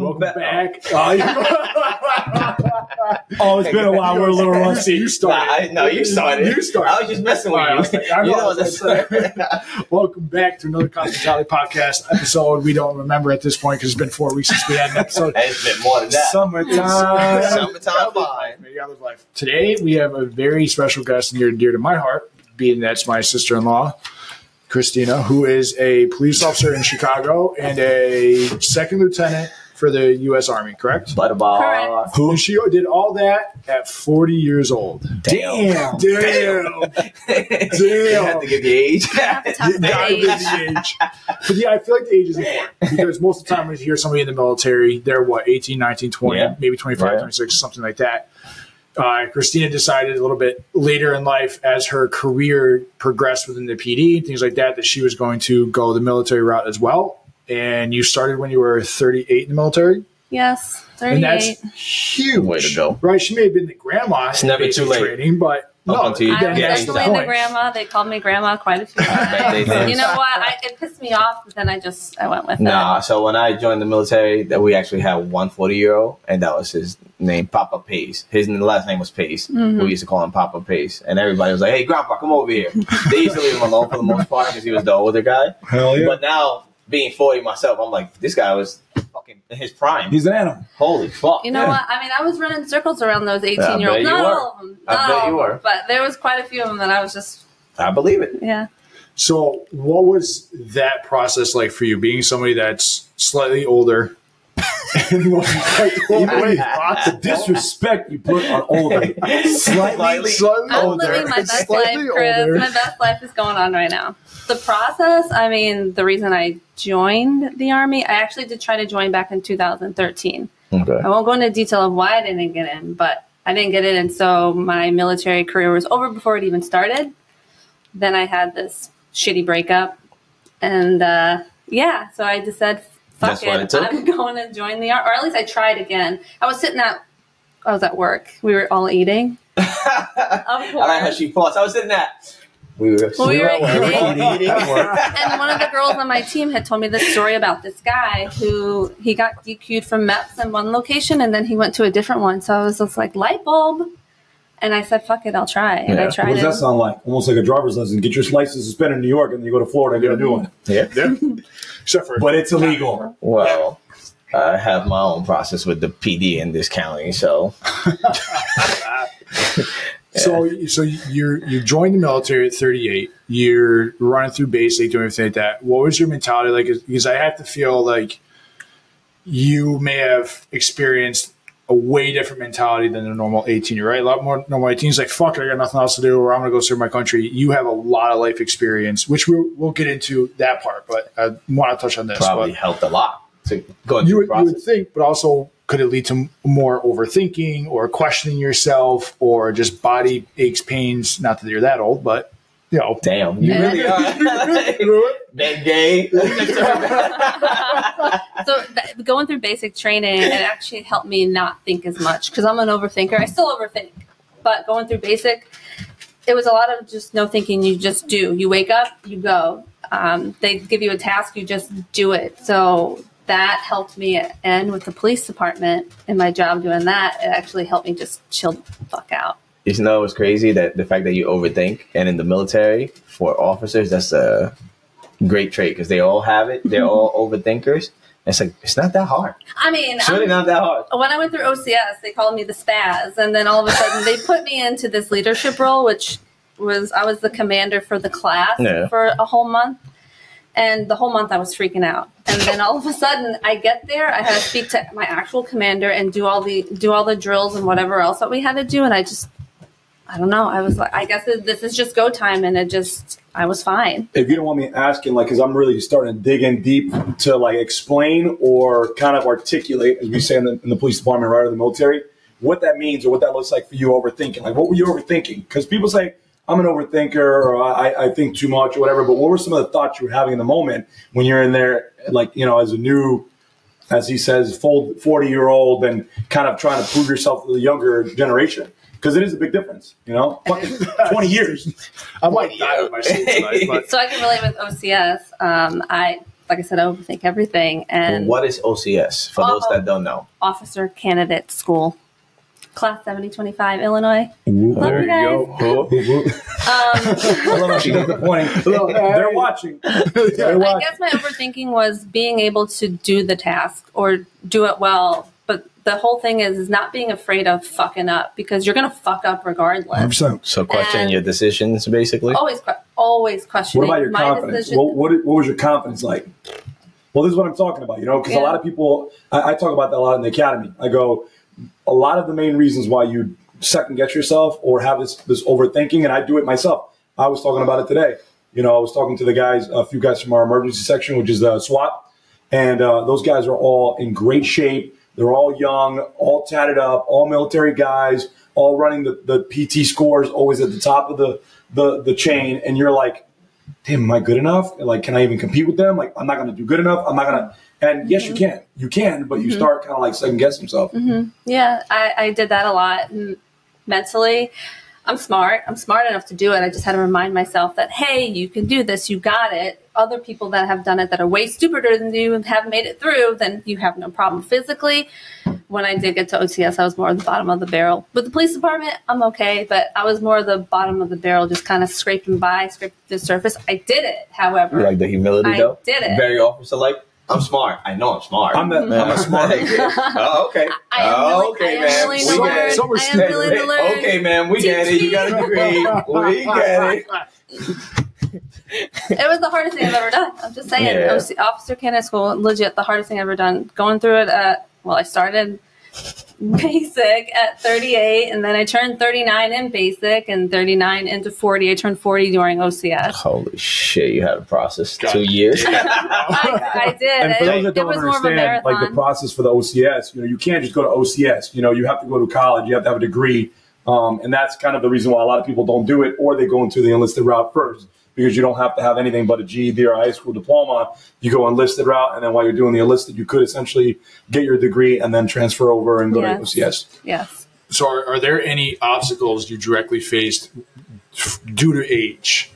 Welcome back. Oh, it's been a while. We're a little rusty. You started. No, you started. You started. I was just messing with you. I know. You know Welcome back to another Hospitality Podcast episode. We don't remember at this point because it's been 4 weeks since we had an episode. It's been more than that. Summertime life. Today we have a very special guest near and dear to my heart, being that's my sister-in-law, Christina, who is a police officer in Chicago and a second lieutenant for the U.S. Army, correct? Butterball. Who she did all that at 40 years old. Damn. You have to give the age. You gotta give the age. But yeah, I feel like the age is important because most of the time when you hear somebody in the military, they're 18, 19, 20, maybe 25, 26, something like that. Christina decided a little bit later in life as her career progressed within the PD, things like that she was going to go the military route as well. And you started when you were 38 in the military? Yes, 38. And that's huge. Way to go. Right? She may have been the grandma. It's never too late. Training, but no, I was definitely the grandma. They called me grandma quite a few times. You know what? It pissed me off, but then I went with it. So when I joined the military, that we actually had one 40-year-old, and that was his name, Papa Pace. His last name was Pace. We used to call him Papa Pace. And everybody was like, hey, Grandpa, come over here. They used to leave him alone for the most part because he was the older guy. Hell yeah. But now, being 40 myself, I'm like, this guy was fucking in his prime. He's an animal. Holy fuck. You know what? I mean, I was running circles around those 18-year-olds. Not all of them. I bet you were. But there was quite a few of them that I was just... I believe it. Yeah. So what was that process like for you, being somebody that's slightly older? The disrespect you put on older. Slightly I'm older. living my best life, Chris. My best life is going on right now. The process, I mean, the reason I joined the Army, I actually did try to join back in 2013. Okay. I won't go into detail of why I didn't get in, but I didn't get in, and so my military career was over before it even started. Then I had this shitty breakup, and so I just said, fuck it, I'm going to join the Army, or at least I tried again. I was at work. We were all eating. Of course. I like how she paused. I was sitting at... We were eating. And one of the girls on my team had told me this story about this guy who he got DQ'd from MEPS in one location and then he went to a different one. So I was just like, light bulb. And I said, fuck it, I'll try. And I tried it. What does that sound like? Almost like a driver's license. Get your license suspended in New York and then you go to Florida and get a new one. Yeah. Except for but it's illegal. Well, I have my own process with the PD in this county, so... So you joined the military at 38. You're running through basic, doing everything like that. What was your mentality like? Because I have to feel like you may have experienced a way different mentality than a normal 18-year, right? A lot more normal 18s like, fuck it, I got nothing else to do, or I'm going to go serve my country. You have a lot of life experience, which we'll get into that part, but I want to touch on this. Probably helped a lot to go into the process. You would think, but also... could it lead to more overthinking or questioning yourself or just body aches, pains? Not that you're that old, but, you know. Damn, you really are. That gay. So going through basic training, it actually helped me not think as much because I'm an overthinker. I still overthink. But going through basic, it was a lot of just no thinking. You just do. You wake up, you go. They give you a task, you just do it. So... that helped me end with the police department in my job doing that. It actually helped me just chill the fuck out. You know, it's crazy that the fact that you overthink, and in the military, for officers, that's a great trait because they all have it. They're all overthinkers. It's like, it's not that hard. I mean, it's really not that hard. When I went through OCS, they called me the spaz. And then all of a sudden they put me into this leadership role, which was, I was the commander for the class for a whole month. And the whole month I was freaking out. And then all of a sudden I get there, I had to speak to my actual commander and do all the drills and whatever else that we had to do. And I don't know. I was like, I guess this is just go time. And I was fine. If you don't want me asking, like, because I'm really starting to dig in deep to like explain or kind of articulate, as we say in the police department, right, or the military, what that means or what that looks like for you overthinking. Like, what were you overthinking? Because people say, I'm an overthinker or I think too much or whatever, but what were some of the thoughts you were having in the moment when you're in there, like, you know, as a new, as he says, 40-year-old and kind of trying to prove yourself to the younger generation? Because it is a big difference, you know? 20 years. I might die with my seat tonight. But. So I can relate with OCS. like I said, I overthink everything. And what is OCS for those that don't know? Officer Candidate School. Class 7025, Illinois. Love you guys. I love how she does the pointing. They're watching. I guess my overthinking was being able to do the task or do it well. But the whole thing is not being afraid of fucking up, because you're going to fuck up regardless. 100%. So questioning your decisions, basically? Always questioning. What about your confidence? What was your confidence like? Well, this is what I'm talking about, because a lot of people, I talk about that a lot in the academy. I go, a lot of the main reasons why you second guess yourself or have this overthinking, and I do it myself. I was talking about it today. I was talking to a few guys from our emergency section, which is the SWAT, and those guys are all in great shape. They're all young, all tatted up, all military guys, all running the PT scores always at the top of the chain, and you're like, damn, am I good enough? Like, can I even compete with them? Like, I'm not going to do good enough. I'm not going to. And yes, you can, but you start kind of like second guessing yourself. Yeah, I did that a lot. Mentally, I'm smart enough to do it. I just had to remind myself that, hey, you can do this. You got it. Other people that have done it that are way stupider than you and have made it through, then you have no problem. Physically, when I did get to OCS, I was more at the bottom of the barrel. With the police department, I'm okay, but I was more the bottom of the barrel, just kind of scraping the surface. I did it, however. You like the humility, though? I did it. Very officer-like. I'm smart. I know I'm smart. I'm a smart. Oh, okay. Okay, man. We get it. I am willing to learn. Okay, man. We get it. You got a degree. We get it. It was the hardest thing I've ever done. I'm just saying. Yeah. Officer Candidate School, legit the hardest thing I've ever done. Going through it I started basic at 38, and then I turned 39 in basic and 39 into 40. I turned 40 during OCS. Holy shit, you had a process 2 years. I did. And for those that don't understand, like the process for the OCS, you can't just go to OCS. You have to go to college. You have to have a degree. And that's kind of the reason why a lot of people don't do it, or they go into the enlisted route first, because you don't have to have anything but a GED or a high school diploma. You go enlisted route, and then while you're doing the enlisted, you could essentially get your degree and then transfer over and go to OCS. Yes. So are there any obstacles you directly faced due to age?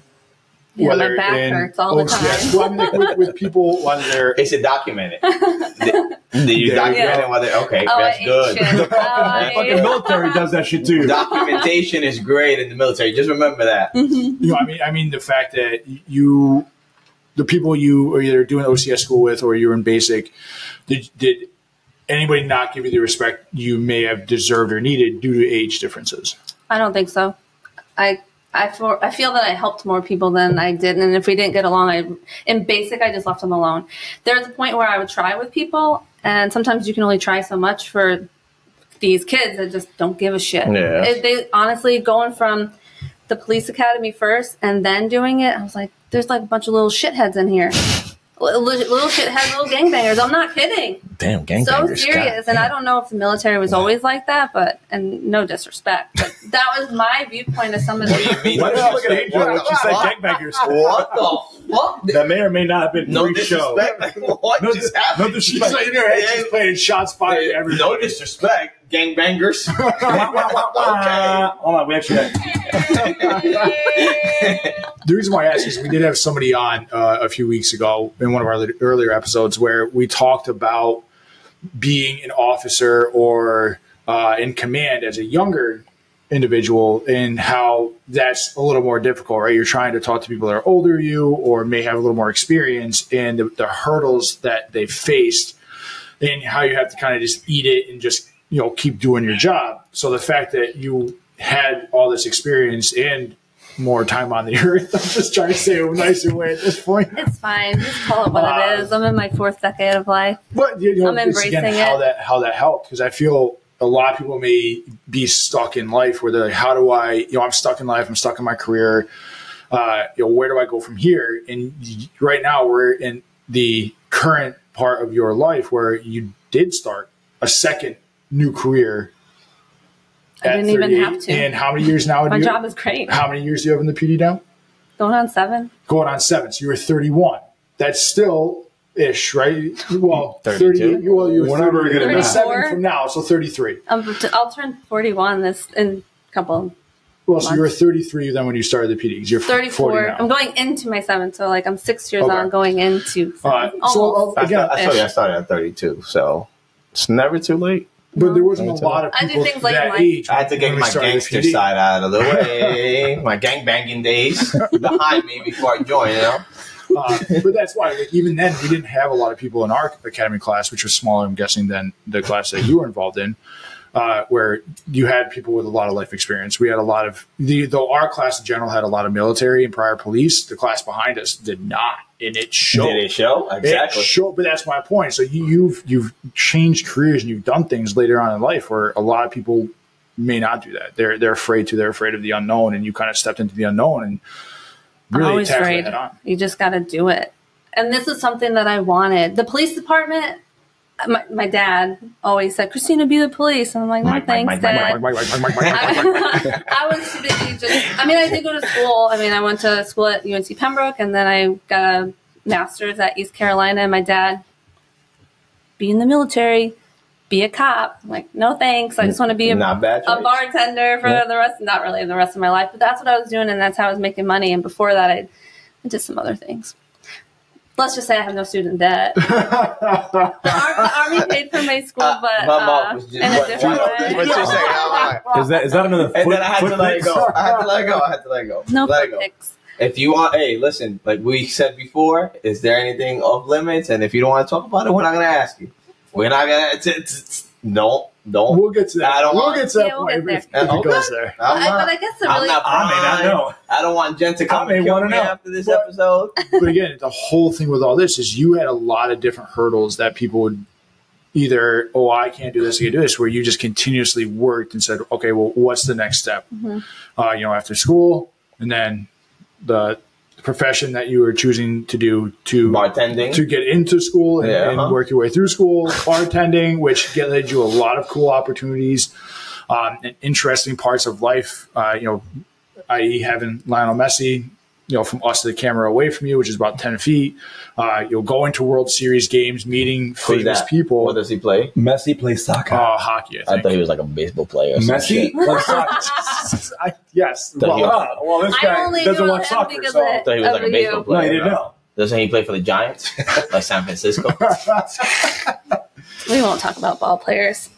Yeah, my back hurts all the time. Well, with people when they're... Is it documented? Did you document it? Whether, okay, that's good. The fucking military does that shit too. Documentation is great in the military. Just remember that. I mean the fact that the people you are either doing OCS school with or you're in basic, did anybody not give you the respect you may have deserved or needed due to age differences? I don't think so. I feel that I helped more people than I did, and if we didn't get along, in basic I just left them alone. There's a point where I would try with people, and sometimes you can only try so much for these kids that just don't give a shit. Yeah. They honestly, going from the police academy first and then doing it, I was like, there's like a bunch of little shitheads in here. Little shitheads, little gangbangers. I'm not kidding. Damn, gangbangers. So serious. And I don't know if the military was always like that, and no disrespect, but that was my viewpoint of some of the... Why did you look at Angel when she said gangbangers? What the fuck? That may or may not have been pre-show. What just happened? No disrespect. She's in her head, she's playing shots fired everywhere. No disrespect. Gangbangers. Okay. Hold on, we actually The reason why I asked is we did have somebody on a few weeks ago in one of our earlier episodes where we talked about being an officer or in command as a younger individual and how that's a little more difficult, right? You're trying to talk to people that are older than you or may have a little more experience, and the hurdles that they faced and how you have to kind of just eat it and just keep doing your job. So the fact that you had all this experience and more time on the earth, I'm just trying to say it a nicer way at this point. It's fine. Just call it what it is. I'm in my 4th decade of life. But I'm embracing it. How that helped, because I feel a lot of people may be stuck in life where they're like, how do I, I'm stuck in life, I'm stuck in my career. Where do I go from here? And right now we're in the current part of your life where you did start a second new career. I didn't even have to. And how many years now? My job is great. How many years do you have in the PD now? Going on 7. Going on 7. So you were 31. That's still ish, right? Well, 32. You're 7 from now, so 33. I'll turn 41 in a couple Well, so you were 33 then when you started the PD. You're 34. 40 now. I'm going into my 7th, so like I'm 6 years on going into 7. So again, I told you I started at 32, so it's never too late. But there wasn't a lot of people that age. I had to get my gangster side out of the way. My gangbanging days behind me before I joined, you know? But that's why, like, even then, we didn't have a lot of people in our academy class, which was smaller, I'm guessing, than the class that you were involved in, where you had people with a lot of life experience. We had a lot of, though our class in general had a lot of military and prior police, the class behind us did not. And it showed. Did it show? Exactly. It showed, but that's my point. So you've changed careers and you've done things later on in life where a lot of people may not do that. They're afraid of the unknown, and you kind of stepped into the unknown and really always afraid. Head on. You just got to do it. And this is something that I wanted. The police department, my dad always said, Christina, be the police. And I'm like, no, thanks, Dad. I was too busy I did go to school. I went to school at UNC Pembroke, and then I got a master's at East Carolina. And my dad, be in the military, be a cop. I'm like, no, thanks. I just want to be a bartender for not really the rest of my life. But that's what I was doing, and that's how I was making money. And before that, I did some other things. Let's just say I have no student debt. The Army paid for my school, but in a different way. Is that another? And then I had to let it go. I had to let it go. No foot picks. If you want, hey, listen, like we said before, is there anything off limits? And if you don't want to talk about it, we're not going to ask you. We're not going to. Don't. We'll get to that. We'll get to that point if it goes there. But I guess it really. I may not know. I don't want Jen to come and kill me after this episode. But again, the whole thing with all this is you had a lot of different hurdles that people would either, I can't do this, I can't do this, where you just continuously worked and said, okay, well, what's the next step? Mm-hmm. After school, and then the profession that you were choosing to do bartending, to get into school and work your way through school, bartending, which led you a lot of cool opportunities and interesting parts of life, i.e. having Lionel Messi, from us to the camera away from you, which is about 10 feet. You'll go into World Series games, meeting famous people. What does he play? Messi plays soccer. Hockey, I thought he was like a baseball player. Messi plays soccer. Yes. Well, this guy doesn't watch soccer, so I thought he was like a baseball player. No, he didn't know. Doesn't he play for the Giants? Like San Francisco? We won't talk about ball players.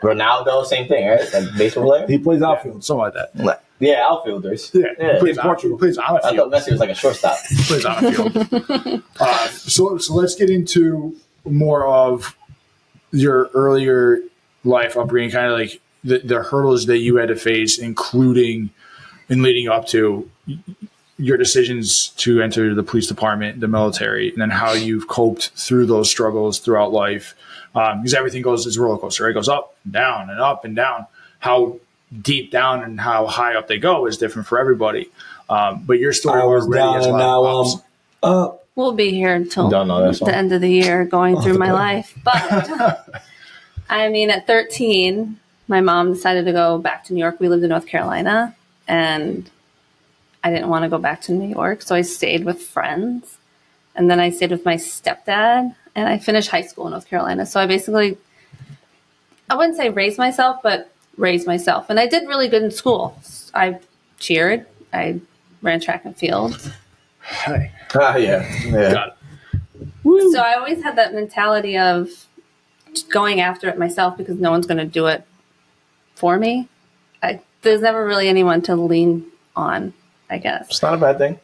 Ronaldo, same thing, right? Like baseball player? He plays outfield. Something like that. Yeah, outfielders. Yeah. He plays on a field. I thought Messi was like a shortstop. He plays on a field. So let's get into more of your earlier life upbringing, kind of like the hurdles that you had to face, including in leading up to your decisions to enter the police department, the military, and then how you've coped through those struggles throughout life. Because everything it's a roller coaster. It goes up and down and up and down. How deep down and how high up they go is different for everybody. But you're still ready as well. Up. We'll be here until the end of the year going through my life. But at 13, my mom decided to go back to New York. We lived in North Carolina, and I didn't want to go back to New York, so I stayed with friends. And then I stayed with my stepdad, and I finished high school in North Carolina. So I basically, I wouldn't say raised myself, but raised myself. And I did really good in school. I cheered. I ran track and field. Hi. Yeah. Got it. So I always had that mentality of just going after it myself because no one's going to do it for me. There's never really anyone to lean on, I guess. It's not a bad thing.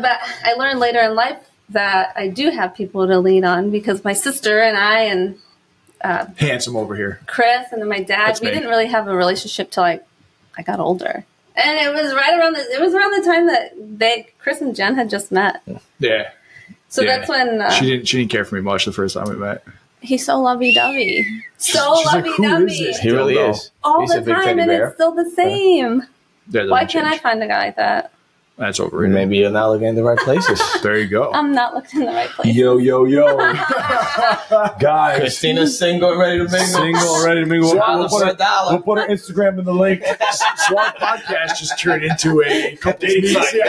But I learned later in life that I do have people to lean on because my sister and I and handsome over here, Chris, and then my dad, we didn't really have a relationship till I got older. And it was around the time that Chris and Jen had just met. Yeah. So that's when she didn't care for me much the first time we met. He's so lovey-dovey. Lovey-dovey. He really is. All the time, and it's still the same. Why can't I find a guy like that? That's overrated. Maybe you're not looking in the right places. There you go. I'm not looking in the right places. Yo. Guys. Christina's single, ready to mingle. We'll put her Instagram in the link. So our podcast just turned into a dating site.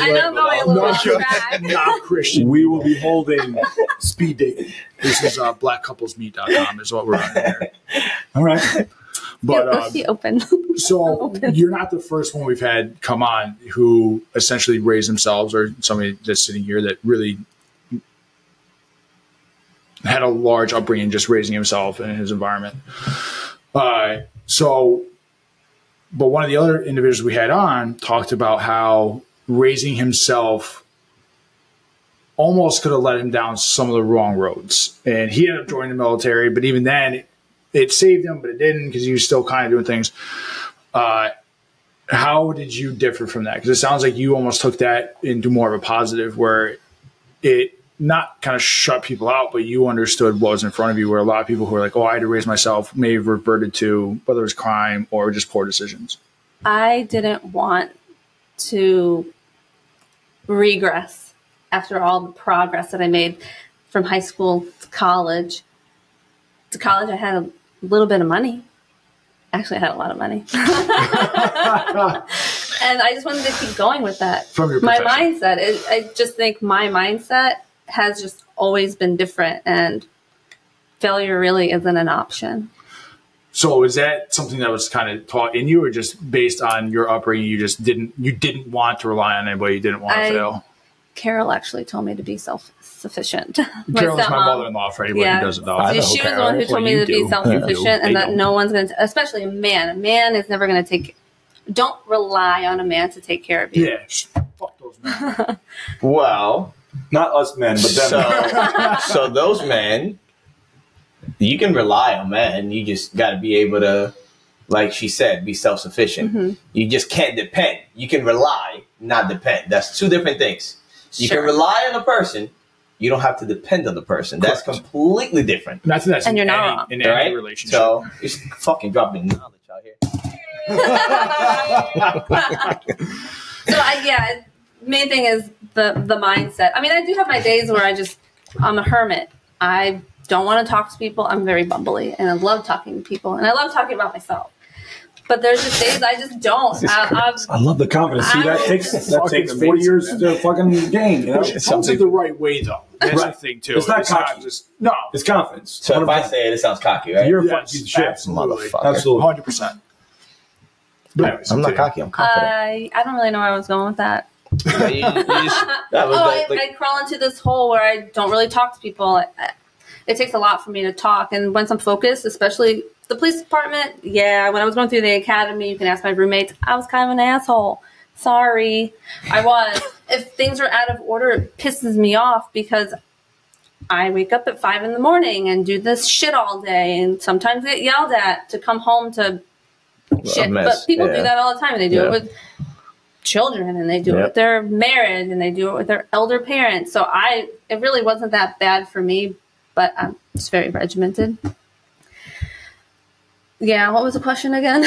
I know going a little off track. Not Christian. We will be holding speed dating. This is blackcouplesmeet.com is what we're on here. All right. But let's be open. So you're not the first one we've had come on who essentially raised themselves, or somebody that's sitting here that really had a large upbringing just raising himself in his environment. But one of the other individuals we had on talked about how raising himself almost could have led him down some of the wrong roads. And he ended up joining the military, but even then it saved him, but it didn't, because he was still kind of doing things. How did you differ from that? Because it sounds like you almost took that into more of a positive, where it not kind of shut people out, but you understood what was in front of you, where a lot of people who are like, oh, I had to raise myself, may have reverted to whether it was crime or just poor decisions. I didn't want to regress after all the progress that I made from high school to college. To college, I had a little bit of money. Actually, I had a lot of money. And I just wanted to keep going with that. From your my profession. mindset, I just think my mindset has just always been different, and failure really isn't an option. So is that something that was kind of taught in you, or just based on your upbringing, you didn't want to rely on anybody, you didn't want to fail? Carol actually told me to be self-sufficient. Carol's my mother-in-law, for anybody who doesn't know. She was the one who told me to be self-sufficient, and that no one's going to, especially a man. A man is never going to don't rely on a man to take care of you. Yeah, fuck those men. Well, not us men, but them. So those men, you can rely on men. You just got to be able to, like she said, be self-sufficient. Mm-hmm. You just can't depend. You can rely, not depend. That's two different things. You can rely on a person. You don't have to depend on the person. That's completely different. That's and you're not wrong. In any relationship. So you're fucking dropping knowledge out here. Main thing is the mindset. I mean, I do have my days where I'm a hermit. I don't want to talk to people. I'm very bumbly, and I love talking to people, and I love talking about myself. But there's just days I just don't. I love the confidence. See, that takes 40 years to fucking gain. You know? It sounds like the right way, though. That's the thing, too. It's not cocky. No. It's confidence. So if I say it, it sounds cocky, right? You're a fucking piece of shit. Absolutely. Absolutely. 100%. But anyways, I'm not cocky. I'm confident. I don't really know where I was going with that. I crawl into this hole where I don't really talk to people. It takes a lot for me to talk. And once I'm focused, especially the police department, when I was going through the academy, you can ask my roommates, I was kind of an asshole. Sorry. I was. If things are out of order, it pisses me off, because I wake up at 5 a.m. and do this shit all day, and sometimes get yelled at to come home to shit. But people do that all the time. They do it with children, and they do it with their marriage, and they do it with their elder parents. So it really wasn't that bad for me, but I'm just very regimented. Yeah, what was the question again?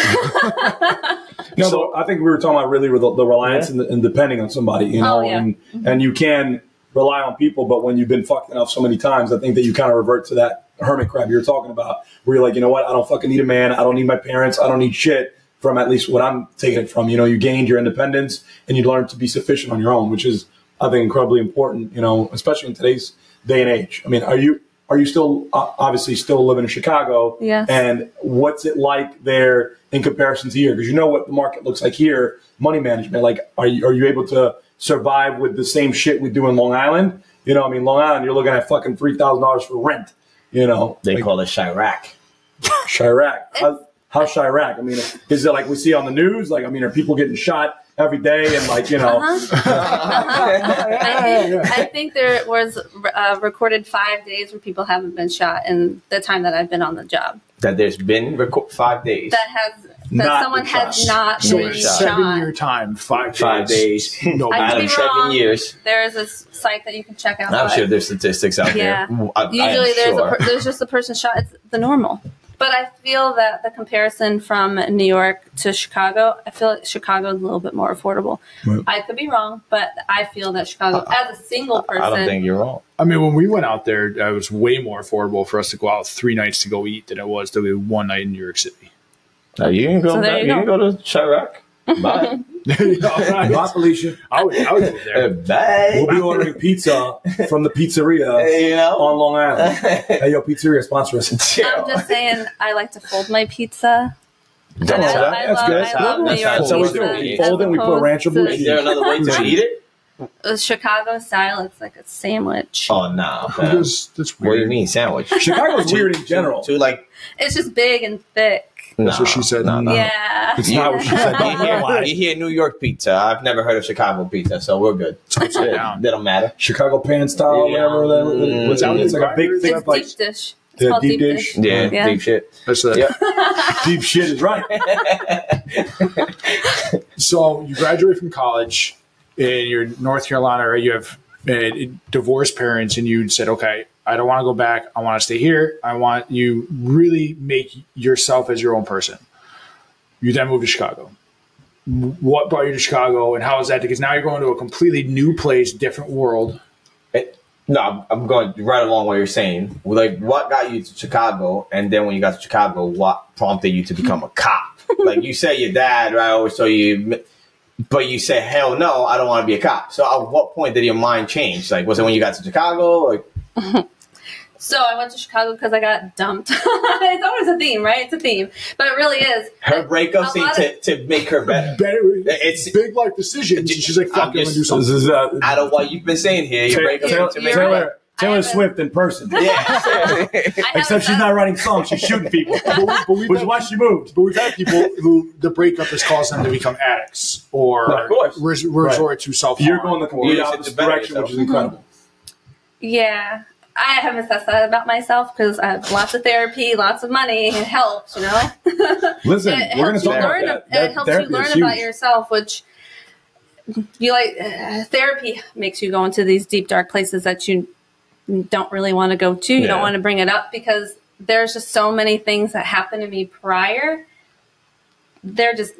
So I think we were talking about really the reliance and depending on somebody, you know, and you can rely on people, but when you've been fucked enough so many times, I think that you kind of revert to that hermit crab you were talking about, where you're like, you know what, I don't fucking need a man, I don't need my parents, I don't need shit, from at least what I'm taking it from. You know, you gained your independence and you learned to be sufficient on your own, which is, I think, incredibly important, you know, especially in today's day and age. I mean, are you still obviously still living in Chicago? Yes. And what's it like there in comparison to here? Because you know what the market looks like here, money management. Like, are you able to survive with the same shit we do in Long Island? You know, I mean, Long Island, you're looking at fucking $3,000 for rent. You know, they call it Chirac. Chirac. How's Chirac? I mean, is it like we see on the news? Like, I mean, are people getting shot every day and, like, you know? I think there was recorded 5 days where people haven't been shot in the time that I've been on the job. That there's been 5 days. That someone has not been shot. 7-year time, 5 days. No, out of 7 years. There is a site that you can check out. I'm sure there's statistics out there. Usually there's just a person shot. It's the normal. But I feel that the comparison from New York to Chicago, I feel like Chicago is a little bit more affordable. Right. I could be wrong, but I feel that Chicago, as a single person... I don't think you're wrong. I mean, when we went out there, it was way more affordable for us to go out 3 nights to go eat than it was to go 1 night in New York City. You can go to Chirac. Bye. Not Felicia. I would go there. Bye. We'll be ordering pizza from the pizzeria on Long Island. Hey, yo, pizzeria, sponsor us. I'm just saying, I like to fold my pizza. That's good. I love New York That's how we pizza. do it. We fold it, we put ranch or blue Is cheese. there another way to eat it? Chicago style, it's like a sandwich. Oh, no. That's What weird. do you mean, sandwich? Chicago's weird in general. Too, like, It's just big and thick. That's what she said. No. Yeah. It's not what she said. You hear New York pizza. I've never heard of Chicago pizza, so we're good. Upside down. That don't matter. Chicago pan style, whatever. What's out? It's like a big thing. It's Like deep dish. It's Yeah, called deep deep dish. dish. Yeah, deep shit. That's it. Yep. deep shit is right. So you graduate from college and you're in North Carolina, right? You have divorced parents, and you said, okay, I don't want to go back. I want to stay here. I want you really make yourself as your own person. You then move to Chicago. What brought you to Chicago, and how is that? Because now you're going to a completely new place, different world. No, I'm going right along what you're saying. Like, what got you to Chicago? And then when you got to Chicago, what prompted you to become a cop? Like, you say your dad, right, always told you, but you said, hell no, I don't want to be a cop. So at what point did your mind change? Like, was it when you got to Chicago? Like, So I went to Chicago because I got dumped. It's always a theme, right? It's a theme. But it really is. her breakup seemed to make her better. It's big life decisions. And she's like, fuck, I'm going to do something. This is Out of what you've been saying here, your breakup seemed to make her better. Taylor Swift in person. Yeah. Except she's not writing songs; she's shooting people. Which is why she moved. But we've had people who the breakup has caused them to become addicts or Of course. resort to self-harm. You're going the complete opposite direction, which is incredible. Yeah. I haven't said that about myself because I have lots of therapy, lots of money. It helps, you know? Listen, It we're going helps to you talk about learn. that. It helps you learn about yourself, which you like. Therapy makes you go into these deep, dark places that you don't really want to go to. You don't want to bring it up because there's just so many things that happened to me prior. They're just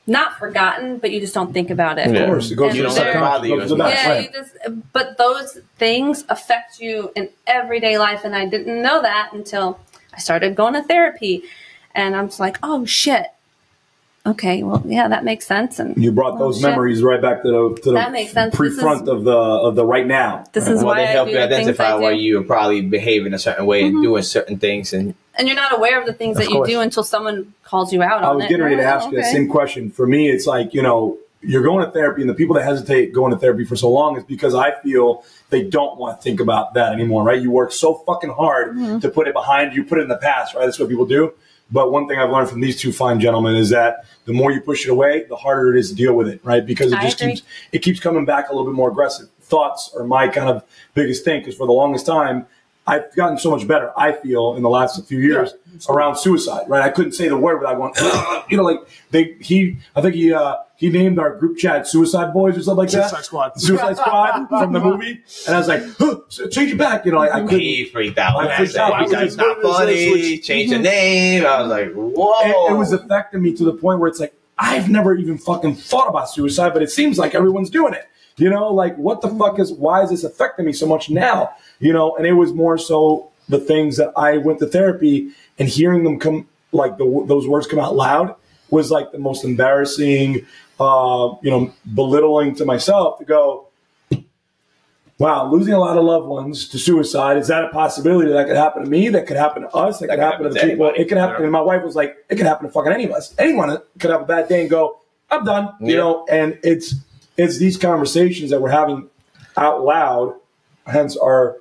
not forgotten, but you just don't think about it. Of course, it goes You to don't the let it bother you as much. Yeah, but those things affect you in everyday life, and I didn't know that until I started going to therapy, and I'm just like, oh shit. Okay, well, yeah, that makes sense. And you brought those memories right back to That makes sense. the pre-front of the right now. This is Well, why they help I you do the things identify I why do. you are probably behaving a certain way and doing certain things. And And you're not aware of the things that you do until someone calls you out on it. I was getting ready to ask you the same question. For me, it's like, you know, you're going to therapy, and the people that hesitate going to therapy for so long is because I feel they don't want to think about that anymore, right? You work so fucking hard to put it behind you, put it in the past, right? That's what people do. But one thing I've learned from these two fine gentlemen is that the more you push it away, the harder it is to deal with it, right? Because it keeps coming back a little bit more aggressive. Thoughts are my kind of biggest thing, because for the longest time, I've gotten so much better, I feel, in the last few years around suicide, right? I couldn't say the word without going, you know, like I think he named our group chat Suicide Boys or something like that. Suicide Squad from the movie. And I was like, change it back. You know, I couldn't. he freaked out. I freaked out. That's not funny. Change the name. I was like, whoa. It was affecting me to the point where it's like, I've never even fucking thought about suicide, but it seems like everyone's doing it. You know, like, what the fuck why is this affecting me so much now? You know, and it was more so the things that I went to therapy and hearing them come, like those words come out loud was like the most embarrassing, you know, belittling to myself to go, wow, losing a lot of loved ones to suicide. Is that a possibility that could happen to me? That could happen to us? That could happen to the people? It could happen. And my wife was like, it could happen to fucking any of us. Anyone could have a bad day and go, I'm done. You know, and it's these conversations that we're having out loud, hence our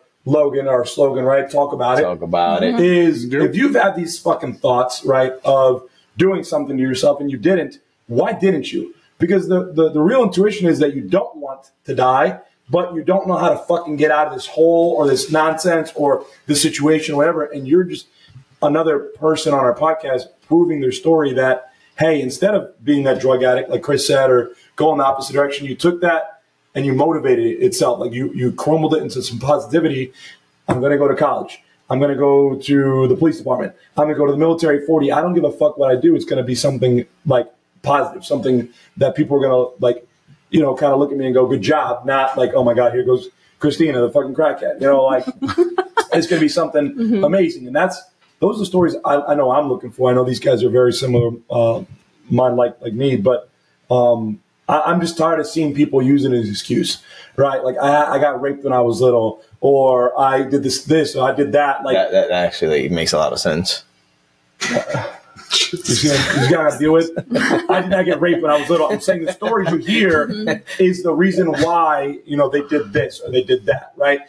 slogan, right? Talk about it. Is if you've had these fucking thoughts, right, of doing something to yourself and you didn't, why didn't you? Because the real intuition is that you don't want to die, but you don't know how to fucking get out of this hole or this nonsense or this situation, or whatever. And you're just another person on our podcast proving their story that, hey, instead of being that drug addict, like Chris said, or going the opposite direction, you took that and you motivated it itself. Like you crumbled it into some positivity. I'm going to go to college. I'm going to go to the police department. I'm going to go to the military 40. I don't give a fuck what I do. It's going to be something like positive, something that people are going to, like, you know, kind of look at me and go, good job. Not like, oh my God, here goes Christina, the fucking crackhead. You know, like, it's going to be something amazing. And those are the stories I know I'm looking for. I know these guys are very similar, mind like me, but I'm just tired of seeing people using it as an excuse, right? Like I got raped when I was little, or I did this, or I did that. Like that actually makes a lot of sense. You gotta deal with. I did not get raped when I was little. I'm saying the stories you hear is the reason why they did this or they did that, right?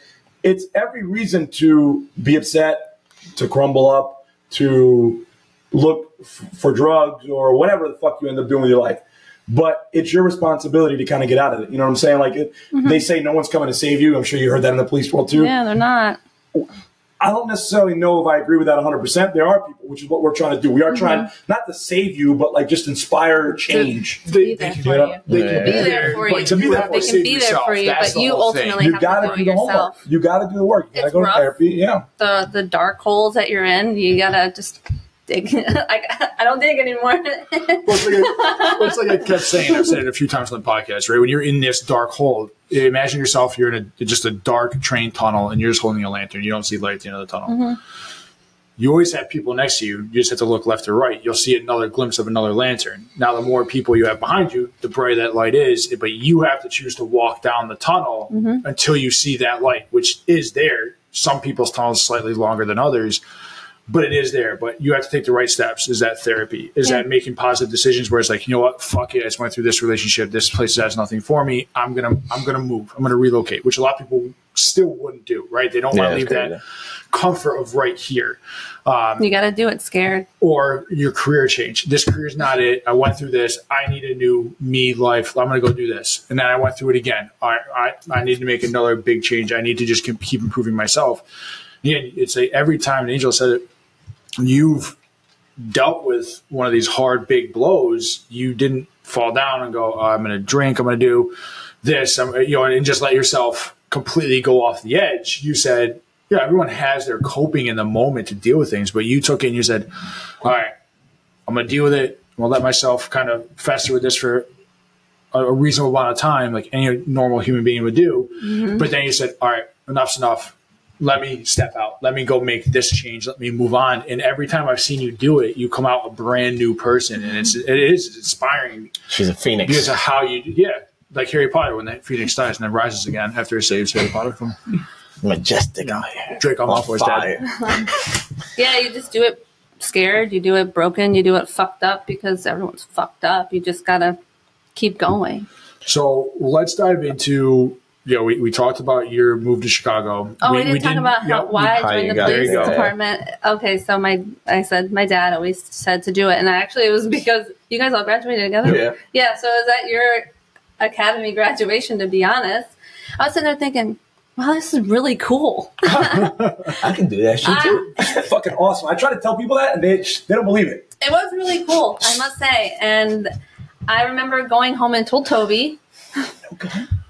It's every reason to be upset, to crumble up, to look for drugs or whatever the fuck you end up doing with your life. But it's your responsibility to kind of get out of it. You know what I'm saying? Like they say no one's coming to save you. I'm sure you heard that in the police world too. Yeah, they're not. I don't necessarily know if I agree with that 100%. There are people, which is what we're trying to do. We are trying not to save you, but like just inspire change. They can be there for you. They can be there for you, but you ultimately have to do it yourself. You got to do the work. You got to go to therapy. Yeah. The dark holes that you're in, you got to just dig. I don't dig anymore. It's like I kept saying, I've said it a few times on the podcast, right? When you're in this dark hole, imagine yourself, you're in just a dark train tunnel and you're just holding a lantern. You don't see light at the end of the tunnel. You always have people next to you. You just have to look left or right. You'll see another glimpse of another lantern. Now, the more people you have behind you, the brighter that light is. But you have to choose to walk down the tunnel until you see that light, which is there. Some people's tunnel is slightly longer than others, but it is there. But you have to take the right steps. Is that therapy? Is that making positive decisions where it's like, you know what, fuck it, I just went through this relationship. This place has nothing for me. I'm gonna move. I'm gonna relocate, which a lot of people still wouldn't do, right? They don't want to leave that comfort of right here. You got to do it scared. Or your career change. This career is not it. I went through this. I need a new me life. I'm going to go do this. And then I went through it again. I need to make another big change. I need to just keep improving myself. Again, it's like every time, and Angel said it, you've dealt with one of these hard, big blows. You didn't fall down and go, I'm going to drink. I'm going to do this. And just let yourself completely go off the edge. You said, yeah, everyone has their coping in the moment to deal with things, but you took it and you said, all right, I'm going to deal with it. I'm going to let myself kind of fester with this for a reasonable amount of time, like any normal human being would do. But then you said, all right, enough's enough. Let me step out. Let me go make this change. Let me move on. And every time I've seen you do it, you come out a brand new person. And it is inspiring. She's a phoenix. Because of how like Harry Potter, when that phoenix dies and then rises again after it saves Harry Potter from majestic out here. Draco Malfoy's dad. Yeah, you just do it scared. You do it broken. You do it fucked up because everyone's fucked up. You just got to keep going. So let's dive into, we talked about your move to Chicago. Oh, we didn't talk about why I joined the police department. Okay, so I said my dad always said to do it. And actually it was because you guys all graduated together. Yeah. Yeah, so it was at your academy graduation, to be honest. I was sitting there thinking, wow, this is really cool. I can do that shit too. It's fucking awesome. I try to tell people that, and they don't believe it. It was really cool, I must say. And I remember going home and told Toby.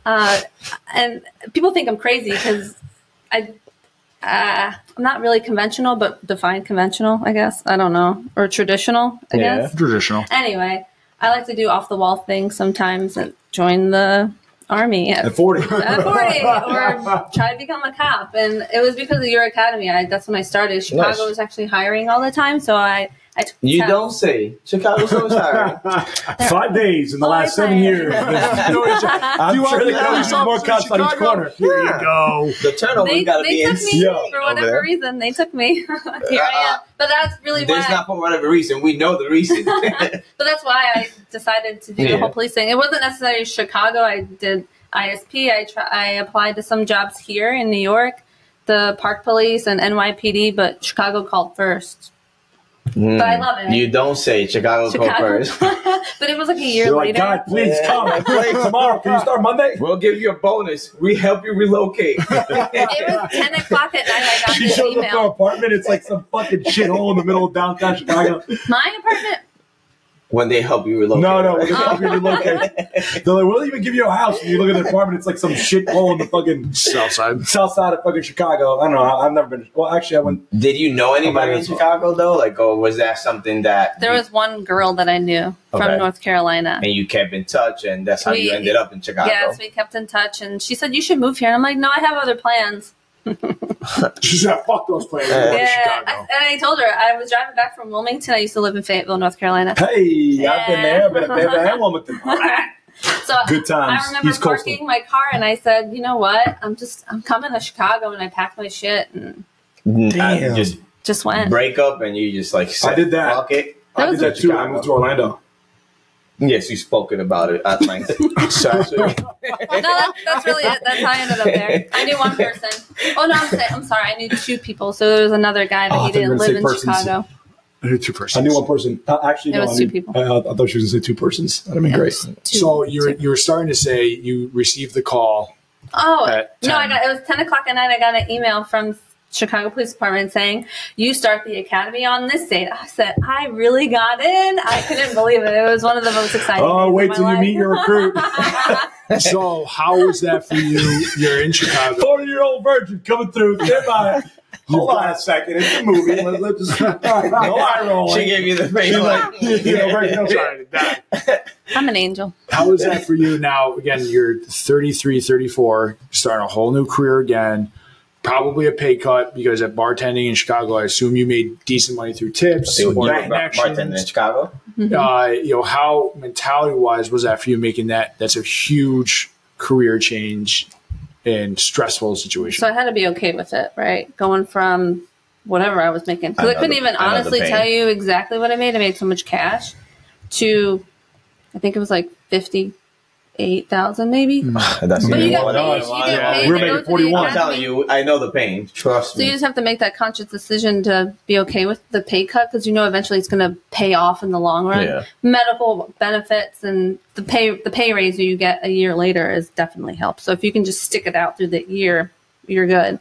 And people think I'm crazy because I'm not really conventional, but defined conventional, I guess. I don't know. Or traditional, I guess. Traditional. Anyway, I like to do off-the-wall things sometimes and join the Army at 40. At 40, or try to become a cop. And it was because of your academy. That's when I started. Chicago was actually hiring all the time, so I took You don't say. Chicago's always hiring. 5 days in the last 7 years. I'm sure they can use more cops on each corner. Here you go. The turnover's got to be insane. They took me for whatever reason. They took me. Here I am. But that's really why. There's not for whatever reason. We know the reason. But that's why I decided to do the whole police thing. It wasn't necessarily Chicago. I did ISP. I applied to some jobs here in New York, the Park Police and NYPD, but Chicago called first. But I love it. You don't say Chicago called first. But it was like a year You're later. Like, God, please come. Play tomorrow. Can you start Monday? We'll give you a bonus. We help you relocate. It was 10 o'clock at night. I got She this shows email. up to her apartment. It's like some fucking shithole in the middle of downtown Chicago. My apartment? When they help you relocate. No, when they help you relocate. They're like, we'll even give you a house. And you look at the apartment, it's like some shithole in the fucking south side of fucking Chicago. I don't know. I've never been. Well, actually, I went. Did you know anybody in Chicago, though? Like, or was that something that... There was one girl that I knew from North Carolina. And you kept in touch, and that's how you ended up in Chicago. Yes, we kept in touch, and she said, you should move here. And I'm like, no, I have other plans. She said, fuck those plans. And I told her, I was driving back from Wilmington. I used to live in Fayetteville, North Carolina. Hey, I've been there, but I've been in Wilmington. So Good times. I remember East parking Coastal. my car, and I said, you know what? I'm coming to Chicago, and I packed my shit and Damn. Just went. break up and you just like said, I did that. Fuck it. I did that too. I moved to Orlando. Yes, you spoken about it at length. Sorry. No, that's really it. That's how I ended up there. I knew one person. Oh no, I'm sorry. I knew two people. So there was another guy, but he didn't live in Chicago. I knew two persons. I knew one person. Actually, It was two people. I thought she was going to say two persons. That'd be great. So you were starting to say you received the call. Oh at no! 10. It was 10 o'clock at night. I got an email from Chicago Police Department saying you start the academy on this date. I said I really got in. I couldn't believe it. It was one of the most exciting. Oh, wait days till of you my meet your recruit. So how was that for you? You're in Chicago. 40-year-old virgin coming through. Stand by. Hold on a second. It's a movie. Let's just no eye rolling. She gave you the face like, I'm sorry to die. I'm an angel. How is that for you now? Again, you're 33, 34, starting a whole new career again. Probably a pay cut because at bartending in Chicago, I assume you made decent money through tips. you were connections. bartending in Chicago. How mentality-wise was that for you making that? That's a huge career change and stressful situation. So I had to be okay with it, right? Going from whatever I was making, because I couldn't even honestly tell you exactly what I made. I made so much cash to, I think it was like 58,000 maybe. That's But you more got than paid. what You I get want. paid We're to making go to the 41. I'm telling academy. you, I know the pain. Trust So you me. just have to make that conscious decision to be okay with the pay cut because you know eventually it's going to pay off in the long run. Yeah. Medical benefits and the pay raise that you get a year later is definitely helps. So if you can just stick it out through the year, you're good.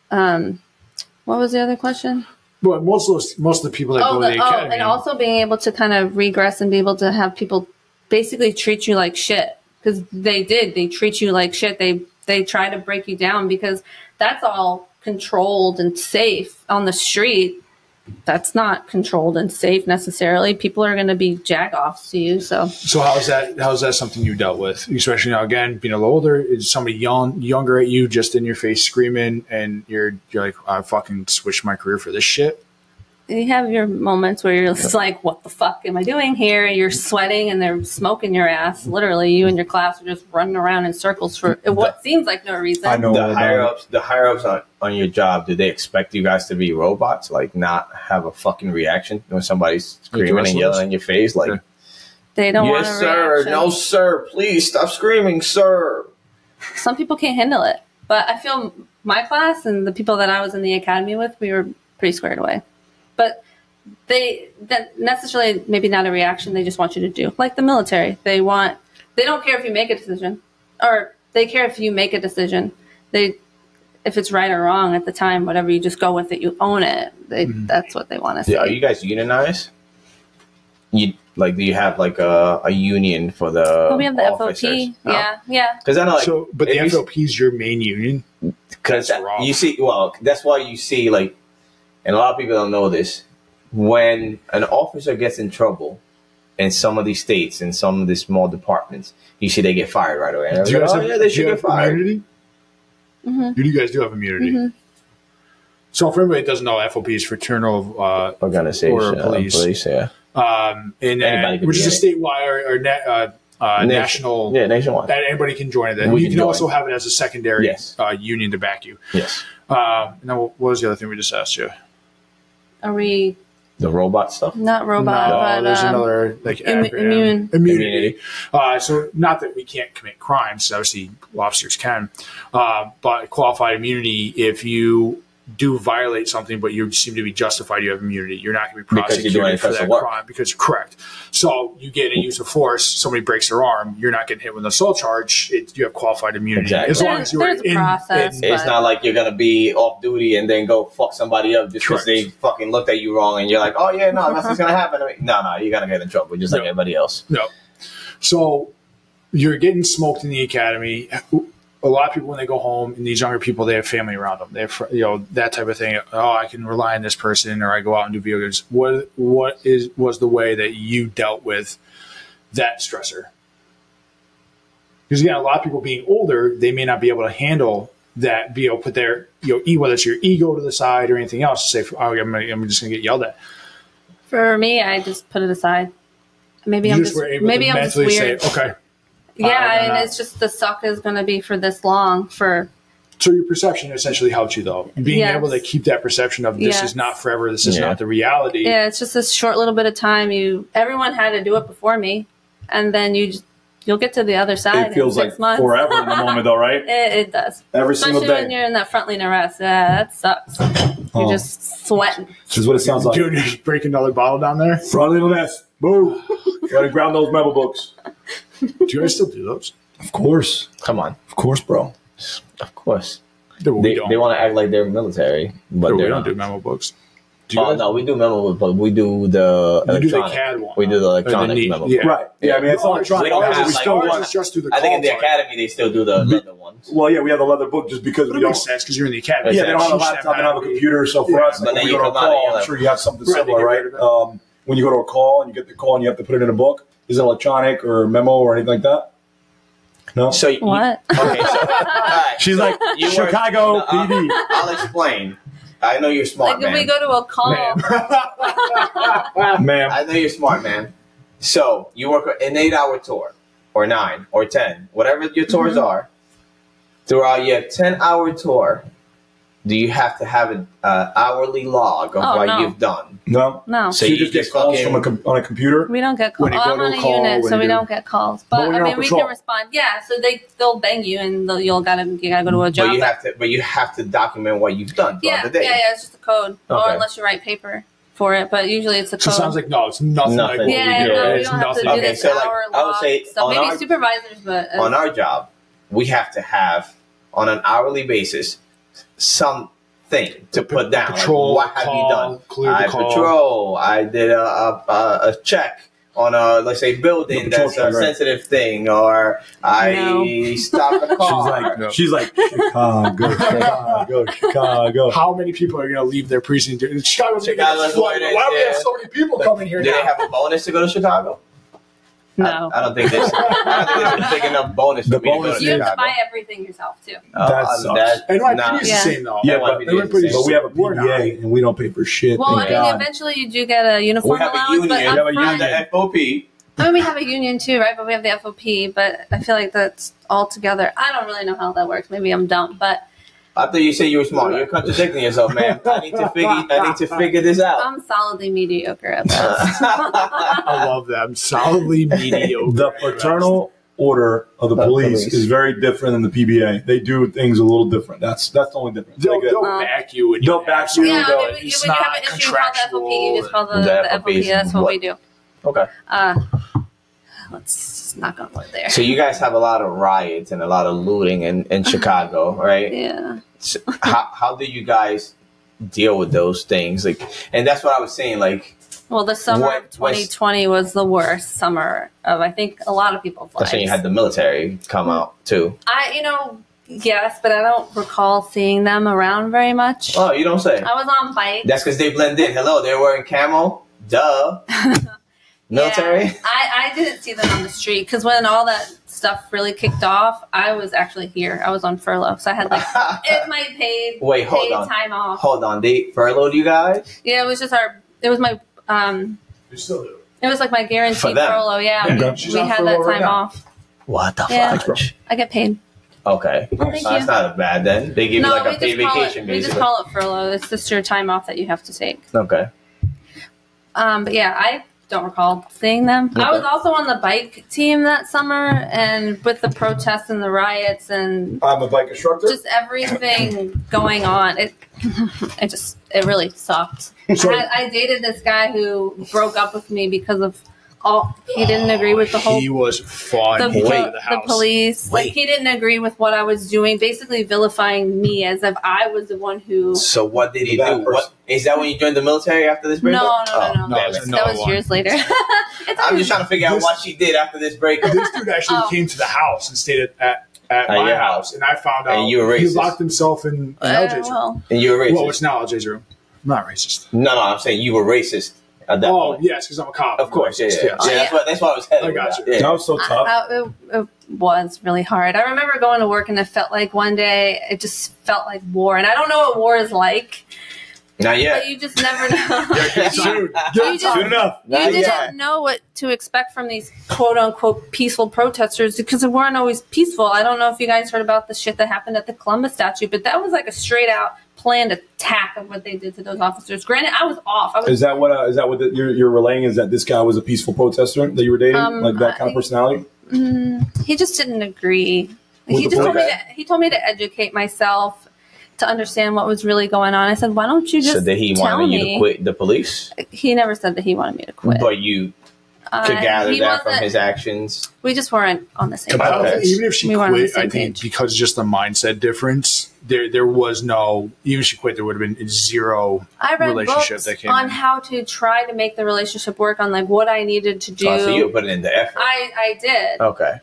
What was the other question? Well, most of the people that go to the academy, and also being able to kind of regress and be able to have people basically treat you like shit because they treat you like shit. They try to break you down because that's all controlled and safe on the street. That's not controlled and safe necessarily. People are going to be jack-offs to you. So how's that something you dealt with? Especially now, again, being a little older, is somebody younger at you just in your face screaming and you're like, I fucking switched my career for this shit? you have your moments where you're just like, what the fuck am I doing here? You're sweating and they're smoking your ass. Literally, you and your class are just running around in circles for what seems like no reason. I know. The higher ups on your job, do they expect you guys to be robots? Like not have a fucking reaction when somebody's screaming and yelling in your face? Like, they don't want a yes, sir. reaction. No, sir. Please stop screaming, sir. Some people can't handle it. But I feel my class and the people that I was in the academy with, we were pretty squared away. But that necessarily maybe not a reaction they just want you to do. Like the military. They don't care if you make a decision. Or they care if you make a decision. If it's right or wrong at the time, whatever, you just go with it, you own it. That's what they want to say. Are you guys unionized? Do you have like a union for the we have the officers? FOP. No? Yeah. Because I know, but the FOP is your main union. Because you see, that's why you see and a lot of people don't know this. When an officer gets in trouble in some of these states, in some of these small departments, you see they get fired right away. Do you guys they should get fired. Immunity? Mm-hmm. You guys do have immunity. Mm-hmm. So for everybody that doesn't know, FOP is Fraternal Organization Order of Police. Yeah. Which is a statewide or national. Yeah, nationwide. That anybody can join it. You can also have it as a secondary union to back you. Yes. Now, what was the other thing we just asked you? Are we... The robot stuff? Not robot, but... there's another immunity. So not that we can't commit crimes. Obviously, officers can. But qualified immunity, if you do violate something, but you seem to be justified, you have immunity. You're not going to be prosecuted for that crime because you're correct. So you get a use of force, somebody breaks their arm, you're not getting hit with an assault charge. You have qualified immunity. Exactly. As long as you're in process. It's not like you're going to be off duty and then go fuck somebody up just because they fucking looked at you wrong and you're like, oh yeah, no, nothing's going to happen to me. No, you're going to get in trouble just like everybody else. No. So you're getting smoked in the academy. A lot of people, when they go home, and these younger people, they have family around them. They have, that type of thing. Oh, I can rely on this person, or I go out and do video games. What was the way that you dealt with that stressor? Because again, a lot of people being older, they may not be able to handle that. Be able to put their whether it's your ego to the side or anything else. To say, oh, I'm just going to get yelled at. For me, I just put it aside. Maybe I'm just weird. Say, okay. Yeah, and it's just the suck is going to be for this long for. So your perception essentially helps you, though. Being able to keep that perception of this is not forever, this is not the reality. Yeah, it's just this short little bit of time. Everyone had to do it before me, and then you'll get to the other side. It feels in 6 months. Forever in the moment, though, right? It does. Every single Especially day. when you're in that front lane arrest. Yeah, that sucks. You're just sweating. This is what it sounds like. Dude, just break another bottle down there. Front little mess. Move. Gotta ground those memo books. Do you guys still do those? Of course. Come on. Of course, bro. Of course. They want to act like they're military, but we they don't do memo books. No, we do memo books, but we do the electronic. You do the CAD one. We do the electronic memo books. Right. Yeah, I mean, it's electronic. We still want just do the I think in the call academy they still do the leather ones. Well, yeah, we have the leather book just because But we it don't. makes sense because you're in the academy. Yeah, they don't have a laptop, they don't have a computer. So for us, But when then we you go to a come out and call, you're I'm like- sure you have something Right, similar, they right? get rid of When you go to a call and you get the call and you have to put it in a book, is it electronic or memo or anything like that? No. So What? Okay, so all right, She's so like, you Chicago work- PD. I'll explain. I know you're smart, Like man. if we go to a call. Ma'am. I know you're smart, man. So you work an 8-hour tour, or 9, or 10, whatever your tours are. Throughout your 10-hour tour, do you have to have an hourly log of what no. you've done? No. No. So you just get calls from on a computer? We don't get calls. When you go I'm to on a a call, unit, when so you we do- don't get calls. But But when I you're mean, on we patrol. can respond. Yeah, so they'll bang you, and you gotta go to a job. But you have to document what you've done throughout the day. Yeah, it's just a code, or Okay. unless you write paper for it. But usually it's a So code. it sounds like, it's nothing like what yeah, we do. no, you It's don't have to nothing. do Okay, this so, like, hour I would log say stuff. on Maybe our- supervisors, but On our job, we have to have, on an hourly basis, something to put down. Patrol, like, what have you call, done? clear the I call. patrol. I did a check on a, let's say, building The patrol that's a check, right. sensitive thing, or I stopped a car. She's like, Chicago, Chicago, Chicago. How many people are going to leave their precinct? Chicago's Chicago's why the way it is, do we have yeah. so many people coming here Do now? they have a bonus to go to Chicago? no. I don't think there's a big enough bonus The for me to go bonus to You have to Chicago. buy everything yourself too. That sucks. NYPD is Yeah. the same, though. Yeah, NYPD but we have a We're not. PDA and we don't pay for shit. Well, thank I mean, God. eventually you do get a We uniform have a allowance, union. but We have a upfront- union. The FOP. I mean, we have a union too, right? But we have the FOP. But I feel like that's all together. I don't really know how that works. Maybe I'm dumb, but After you say you were smart, you're contradicting yourself, man. I need to figure this out. I'm solidly mediocre at this. I love that. I'm solidly mediocre. The fraternal order of the police is very different than the PBA. They do things a little different. That's the only difference. They'll back you. When They'll you back ask you. them. Yeah, I mean, when It's you have not an issue, you call the FOP. You just call the The FOP. That's what we do. Okay. Let's not go there. So you guys have a lot of riots and a lot of looting in Chicago, right? Yeah. So how do you guys deal with those things? Like, and that's what I was saying. Like, Well, the summer of 2020 was the worst summer of, I think, a lot of people's lives. that's when you had the military come out too. Yes, but I don't recall seeing them around very much. Oh, you don't say. I was on bikes. That's because they blend in. Hello, they're wearing camo. Duh. Military. Yeah, I didn't see them on the street because when all that stuff really kicked off, I was actually here. I was on furlough, so I had it's my paid time off. Hold on, they furloughed you guys? Yeah, it was just it was my You still do. it was like my guaranteed For them. furlough. Yeah, She's we on had furlough that right time now. off. What the Yeah. fuck? I get paid. Okay, Well, thank that's you. not bad then. They give you like a paid vacation, we just basically. call it furlough. It's just your time off that you have to take. Okay. But yeah, I don't recall seeing them. I was also on the bike team that summer, and with the protests and the riots and I'm a bike instructor. just everything going on, it really sucked. So- I dated this guy who broke up with me because of he didn't agree with the whole He was fun. the, He came to the house. police. Like, he didn't agree with what I was doing, basically vilifying me as if I was the one who. So what did he That do? person. What is that when you joined the military after this breakup? No. no, damn it's it. not. That was years later. I'm just trying to figure out what she did after this breakup. This dude actually came to the house and stayed at my your house, and I found out And you were he racist. locked himself in LJ's room. well, And you were racist. Well, it's now LJ's room. I'm not racist. No, I'm saying you were racist at that Oh, point. yes, because I'm a cop. Of course, yeah. Yes. That's why I was headed. I got with you. that. That was so tough. it was really hard. I remember going to work, and it felt like one day it just felt like war. And I don't know what war is like, Not yet. But you just never know. Soon. You just- Soon enough. You Not yet. didn't know what to expect from these quote unquote peaceful protesters because they weren't always peaceful. I don't know if you guys heard about the shit that happened at the Columbus statue, but that was like a straight out planned attack of what they did to those officers. Granted, I was off. Is that what you're relaying? Is that this guy was a peaceful protester that you were dating, like that kind of personality? He just didn't agree. He told me to educate myself to understand what was really going on. I said, why don't you just So did he tell want me? you to quit the police? He never said that he wanted me to quit. But you could gather he that from wasn't- his actions. We just weren't on the same I don't page. think, even if she We weren't on the quit, same I think page. because just the mindset difference, there was no. Even if she quit, there would have been zero I read relationship books that came on in. how to try to make the relationship work, on like what I needed to do. Oh, so you put it into effort. I did. Okay.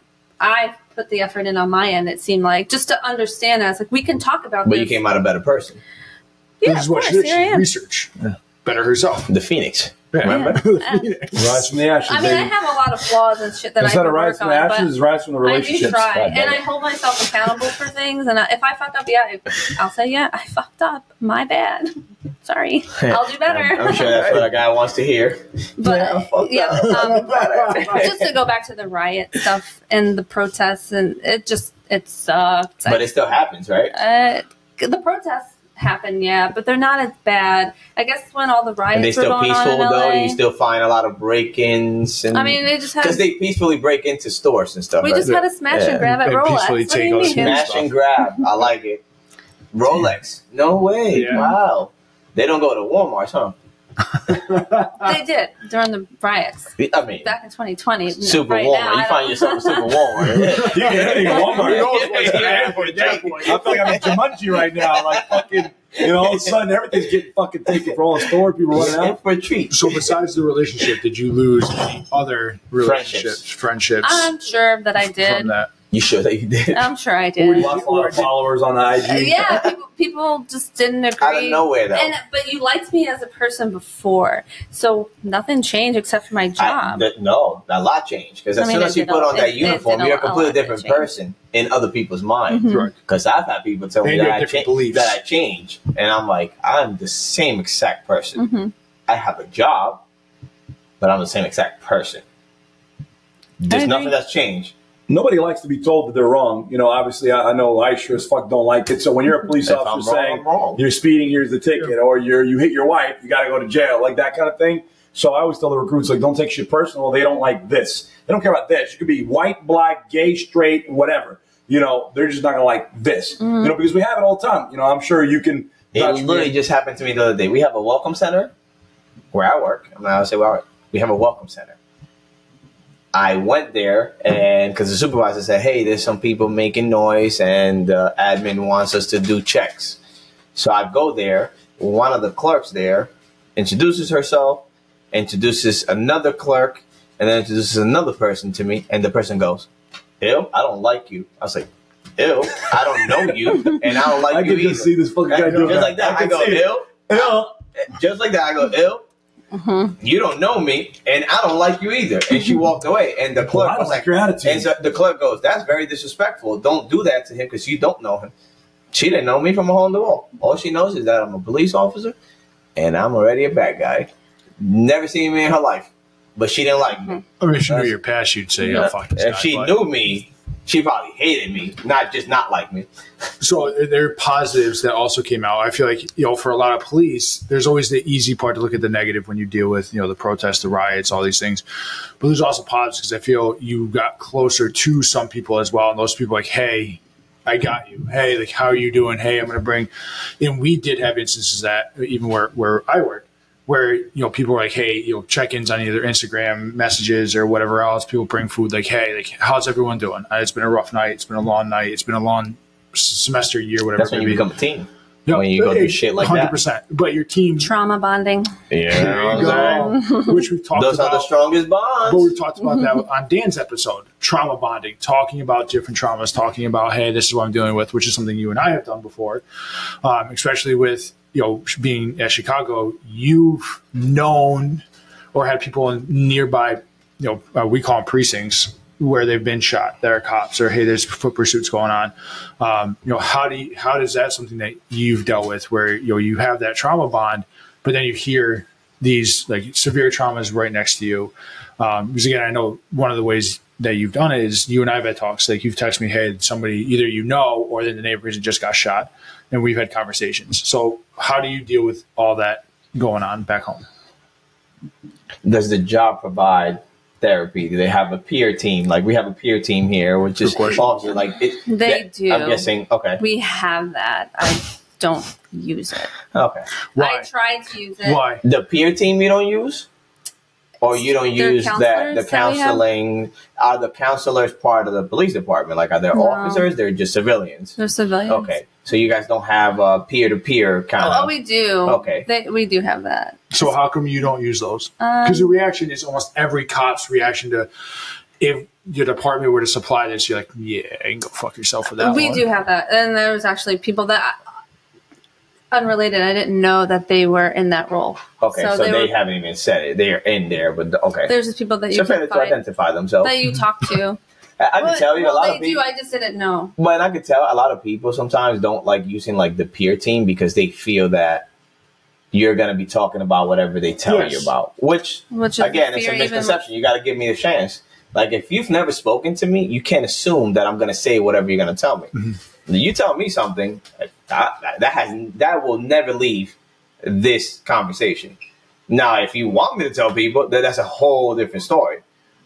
I put the effort in on my end. It seemed like just to understand. I was like, we can talk about But this. you came out a better person. Yeah, This is of what course. she did. Here I She am. research. Better herself. The Phoenix. Yeah. Remember? Rise from the ashes. I mean, I baby. have a lot of flaws and shit that I Instead can of rise work from on, the but ashes, rise from the I do relationships. try, God, and damn I it. hold myself accountable for things. And if I fuck up, yeah, I'll say, yeah, I fucked up. My bad. Sorry. I'll do better. I'm sure that's what a guy wants to hear. But just to go back to the riot stuff and the protests, and it sucked. But it still happens, right? The protests happen, yeah, but they're not as bad. I guess when all the And riots they were still going peaceful on in though. LA, You still find a lot of break-ins, and I mean, they just had because they peacefully break into stores and stuff. we right? just had a smash and grab at And Rolex. peacefully What do take you all the mean? smash- Smash and grab. I like it. Rolex. No way. Yeah. Wow. They don't go to Walmart, huh? They did during the riots I mean, back in 2020. Super right Walmart. now, You I find don't- yourself a Super Walmart. Yeah, anything at Walmart. Who knows what's gonna happen at that point? I feel like I'm in Jumanji right now. Like fucking, all of a sudden everything's getting fucking taken from all the store. People running In out. for a treat. So besides the relationship, did you lose any other relationships, friendships I'm sure that I from did. that? You sure that you did? I'm sure I We did. lost a lot of followers on IG. Yeah, people just didn't agree. Out of nowhere, though. But you liked me as a person before, so nothing changed except for my job. No, a lot changed. Because as I mean, soon as it you did put a- on that it uniform, did you're a a completely lot different to change. person in other people's minds. Mhm. Right. Because I've had people tell me And you that have I, different changed, beliefs. that I changed. And I'm like, I'm the same exact person. Mhm. I have a job, but I'm the same exact person. There's agree. nothing that's changed. Nobody likes to be told that they're wrong. Obviously, I know I sure as fuck don't like it. So when you're a police If officer I'm wrong, saying I'm wrong. you're speeding, here's the ticket, or you hit your wife, you got to go to jail, like that kind of thing. So I always tell the recruits, like, don't take shit personal. They don't like this. They don't care about this. You could be white, black, gay, straight, whatever. They're just not going to like this. Because we have it all the time. I'm sure you can. It literally just happened to me the other day. We have a welcome center where I work. I'm not going to say where I work. We have a welcome center. I went there, and because the supervisor said, hey, there's some people making noise, and the admin wants us to do checks. So I go there. One of the clerks there introduces herself, introduces another clerk, and then introduces another person to me, and the person goes, ew, I don't like you. I was like, ew, I don't know you, and I don't like I you can either. just see this fucking guy doing Just like that. I go, ew. Just like that, I go, ew. You don't know me, and I don't like you either. And she walked away, and the clerk I was don't like, like your attitude. and so the clerk goes, that's very disrespectful. Don't do that to him because you don't know him. She didn't know me from a hole in the wall. All she knows is that I'm a police officer, and I'm already a bad guy. Never seen me in her life, but she didn't like me. I mean, if she knew your past, you'd say, "Oh, fuck this guy." If she But- knew me, she probably hated me, not like me. So there are positives that also came out. I feel like, for a lot of police, there's always the easy part to look at the negative when you deal with, the protests, the riots, all these things. But there's also positives because I feel you got closer to some people as well. And those people like, hey, I got you. Hey, like, how are you doing? Hey, I'm going to bring. And we did have instances that even where I work, where, people were like, hey, check-ins on either Instagram messages or whatever else. People bring food like, hey, like, how's everyone doing? It's been a rough night. It's been a long night. It's been a long semester, year, whatever. That's when you become a team. No, when you go do shit like that. 100%. But your team, Trauma bonding. there you go, which we've talked Those about. are the strongest bonds. But we've talked about that on Dan's episode, trauma bonding, talking about different traumas, talking about, hey, this is what I'm dealing with, which is something you and I have done before, especially with, being at Chicago. You've known or had people in nearby, we call them precincts, where they've been shot that are cops, or hey, there's foot pursuits going on. How does that something that you've dealt with where you have that trauma bond, but then you hear these like severe traumas right next to you? Because again, I know one of the ways that you've done it is you and I have had talks. Like you've texted me, hey, somebody either or then the neighbors just got shot, and we've had conversations. So how do you deal with all that going on back home? Does the job provide therapy? Do they have a peer team? Like we have a peer team here, which is also like they do. I'm guessing. Okay, we have that. I don't use it. Okay, why? I tried to use it. Why the peer team you don't use? Or you don't use that the counseling? Are the counselors part of the police department? Like, are there officers? They're just civilians. They're civilians. Okay, so you guys don't have a peer-to-peer kind of. Oh, we do. Okay, we do have that. So how come you don't use those? Because the reaction is almost every cop's reaction to if your department were to supply this, you're like, yeah, you can go fuck yourself with that. We do have that, and there was actually people that. Unrelated. I didn't know that they were in that role. Okay, so they haven't even said it. They are in there, but okay. There's just people that you can to identify themselves. That you talk to. I can tell you a lot of people. I just didn't know. But I can tell a lot of people sometimes don't like using like the peer team because they feel that you're going to be talking about whatever they tell you about. Which again, it's a misconception. You got to give me a chance. Like if you've never spoken to me, you can't assume that I'm going to say whatever you're going to tell me. Mm-hmm. You tell me something that will never leave this conversation. Now, if you want me to tell people, that's a whole different story.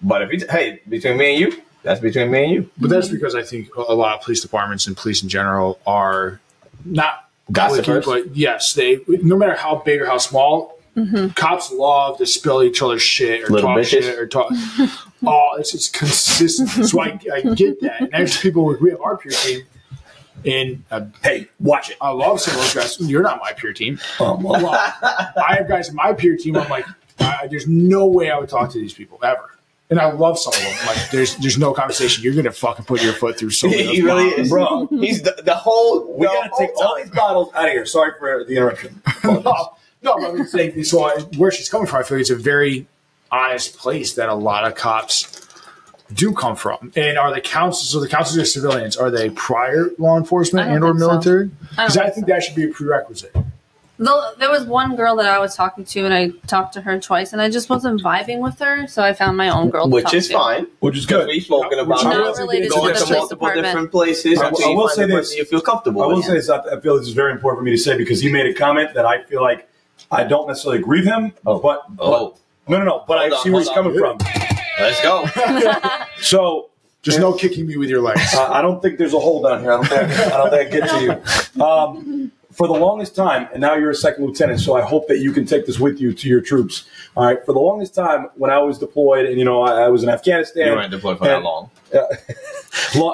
But if hey, between me and you, that's between me and you. But that's because I think a lot of police departments and police in general are not gossipers. But yes, they no matter how big or how small. Mm-hmm. Cops love to spill each other's shit or little talk bitches. Shit or talk. It's just consistent. So I get that. And there's people we have our peer team. And hey, watch it. I love some of those guys. You're not my peer team. I have guys in my peer team. I'm like, there's no way I would talk to these people ever. And I love some of them. Like, there's no conversation. You're gonna fucking put your foot through so many. He really is, bro. He's the whole. We gotta take all these bottles out of here. Sorry for the interruption. No, I mean, saying so where she's coming from, I feel like it's a very honest place that a lot of cops do come from. And are the counselors? So the counselors are civilians. Are they prior law enforcement and or military? Because I think that should be a prerequisite. There was one girl that I was talking to, and I talked to her twice, and I just wasn't vibing with her, so I found my own girl. Which is fine. Which is good. We've spoken about not related going to to multiple different places. I will say this: you feel comfortable. I will say this. I feel this is very important for me to say because he made a comment that I feel like I don't necessarily agree with him. But no. But I see where he's coming from. Let's go. So. Just no kicking me with your legs. I don't think there's a hole down here. I don't think I get to you. For the longest time, and now you're a second lieutenant, so I hope that you can take this with you to your troops. All right. For the longest time, when I was deployed, and I was in Afghanistan. You weren't deployed for that long.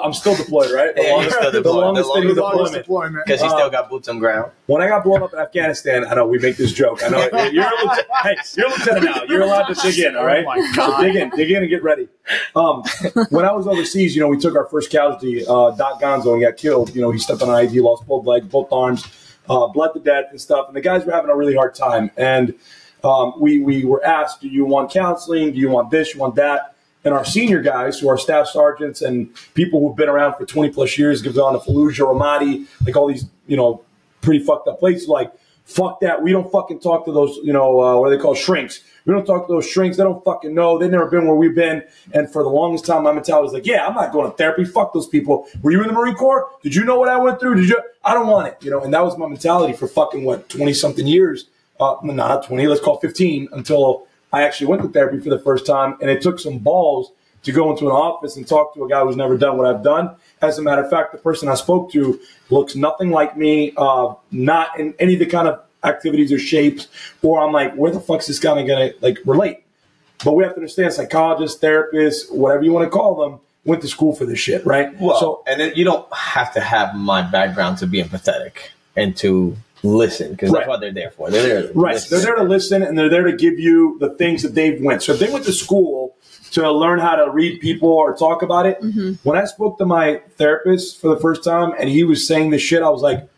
I'm still deployed, right? The longest thing of deployment. Because he still got boots on ground. When I got blown up in Afghanistan, I know we make this joke. I know you're a lieutenant. Hey, you're a lieutenant now. You're allowed to dig in, all right? Oh my God. So dig in and get ready. When I was overseas, we took our first casualty, Doc Gonzo, and got killed. He stepped on an ID, lost both legs, both arms, bled to death and stuff. And the guys were having a really hard time. And we were asked, do you want counseling? Do you want this? You want that? And our senior guys, who are staff sergeants and people who've been around for 20 plus years, give on to Fallujah, Ramadi, like all these, pretty fucked up places. Like, fuck that. We don't fucking talk to those, what are they called? Shrinks. We don't talk to those shrinks. They don't fucking know. They've never been where we've been. And for the longest time, my mentality was like, yeah, I'm not going to therapy. Fuck those people. Were you in the Marine Corps? Did you know what I went through? I don't want it. And that was my mentality for fucking, 20-something years. Not 20, let's call it 15, until I actually went to therapy for the first time. And it took some balls to go into an office and talk to a guy who's never done what I've done. As a matter of fact, the person I spoke to looks nothing like me, not in any of the kind of activities or shapes, or I'm like, where the fuck's this guy going to relate? But we have to understand psychologists, therapists, whatever you want to call them, went to school for this shit, right? Well, and then you don't have to have my background to be empathetic and to listen, because that's what they're there for. They're there to listen. They're there to listen, and they're there to give you the things that they've went. So if they went to school to learn how to read people or talk about it, when I spoke to my therapist for the first time and he was saying this shit, I was like,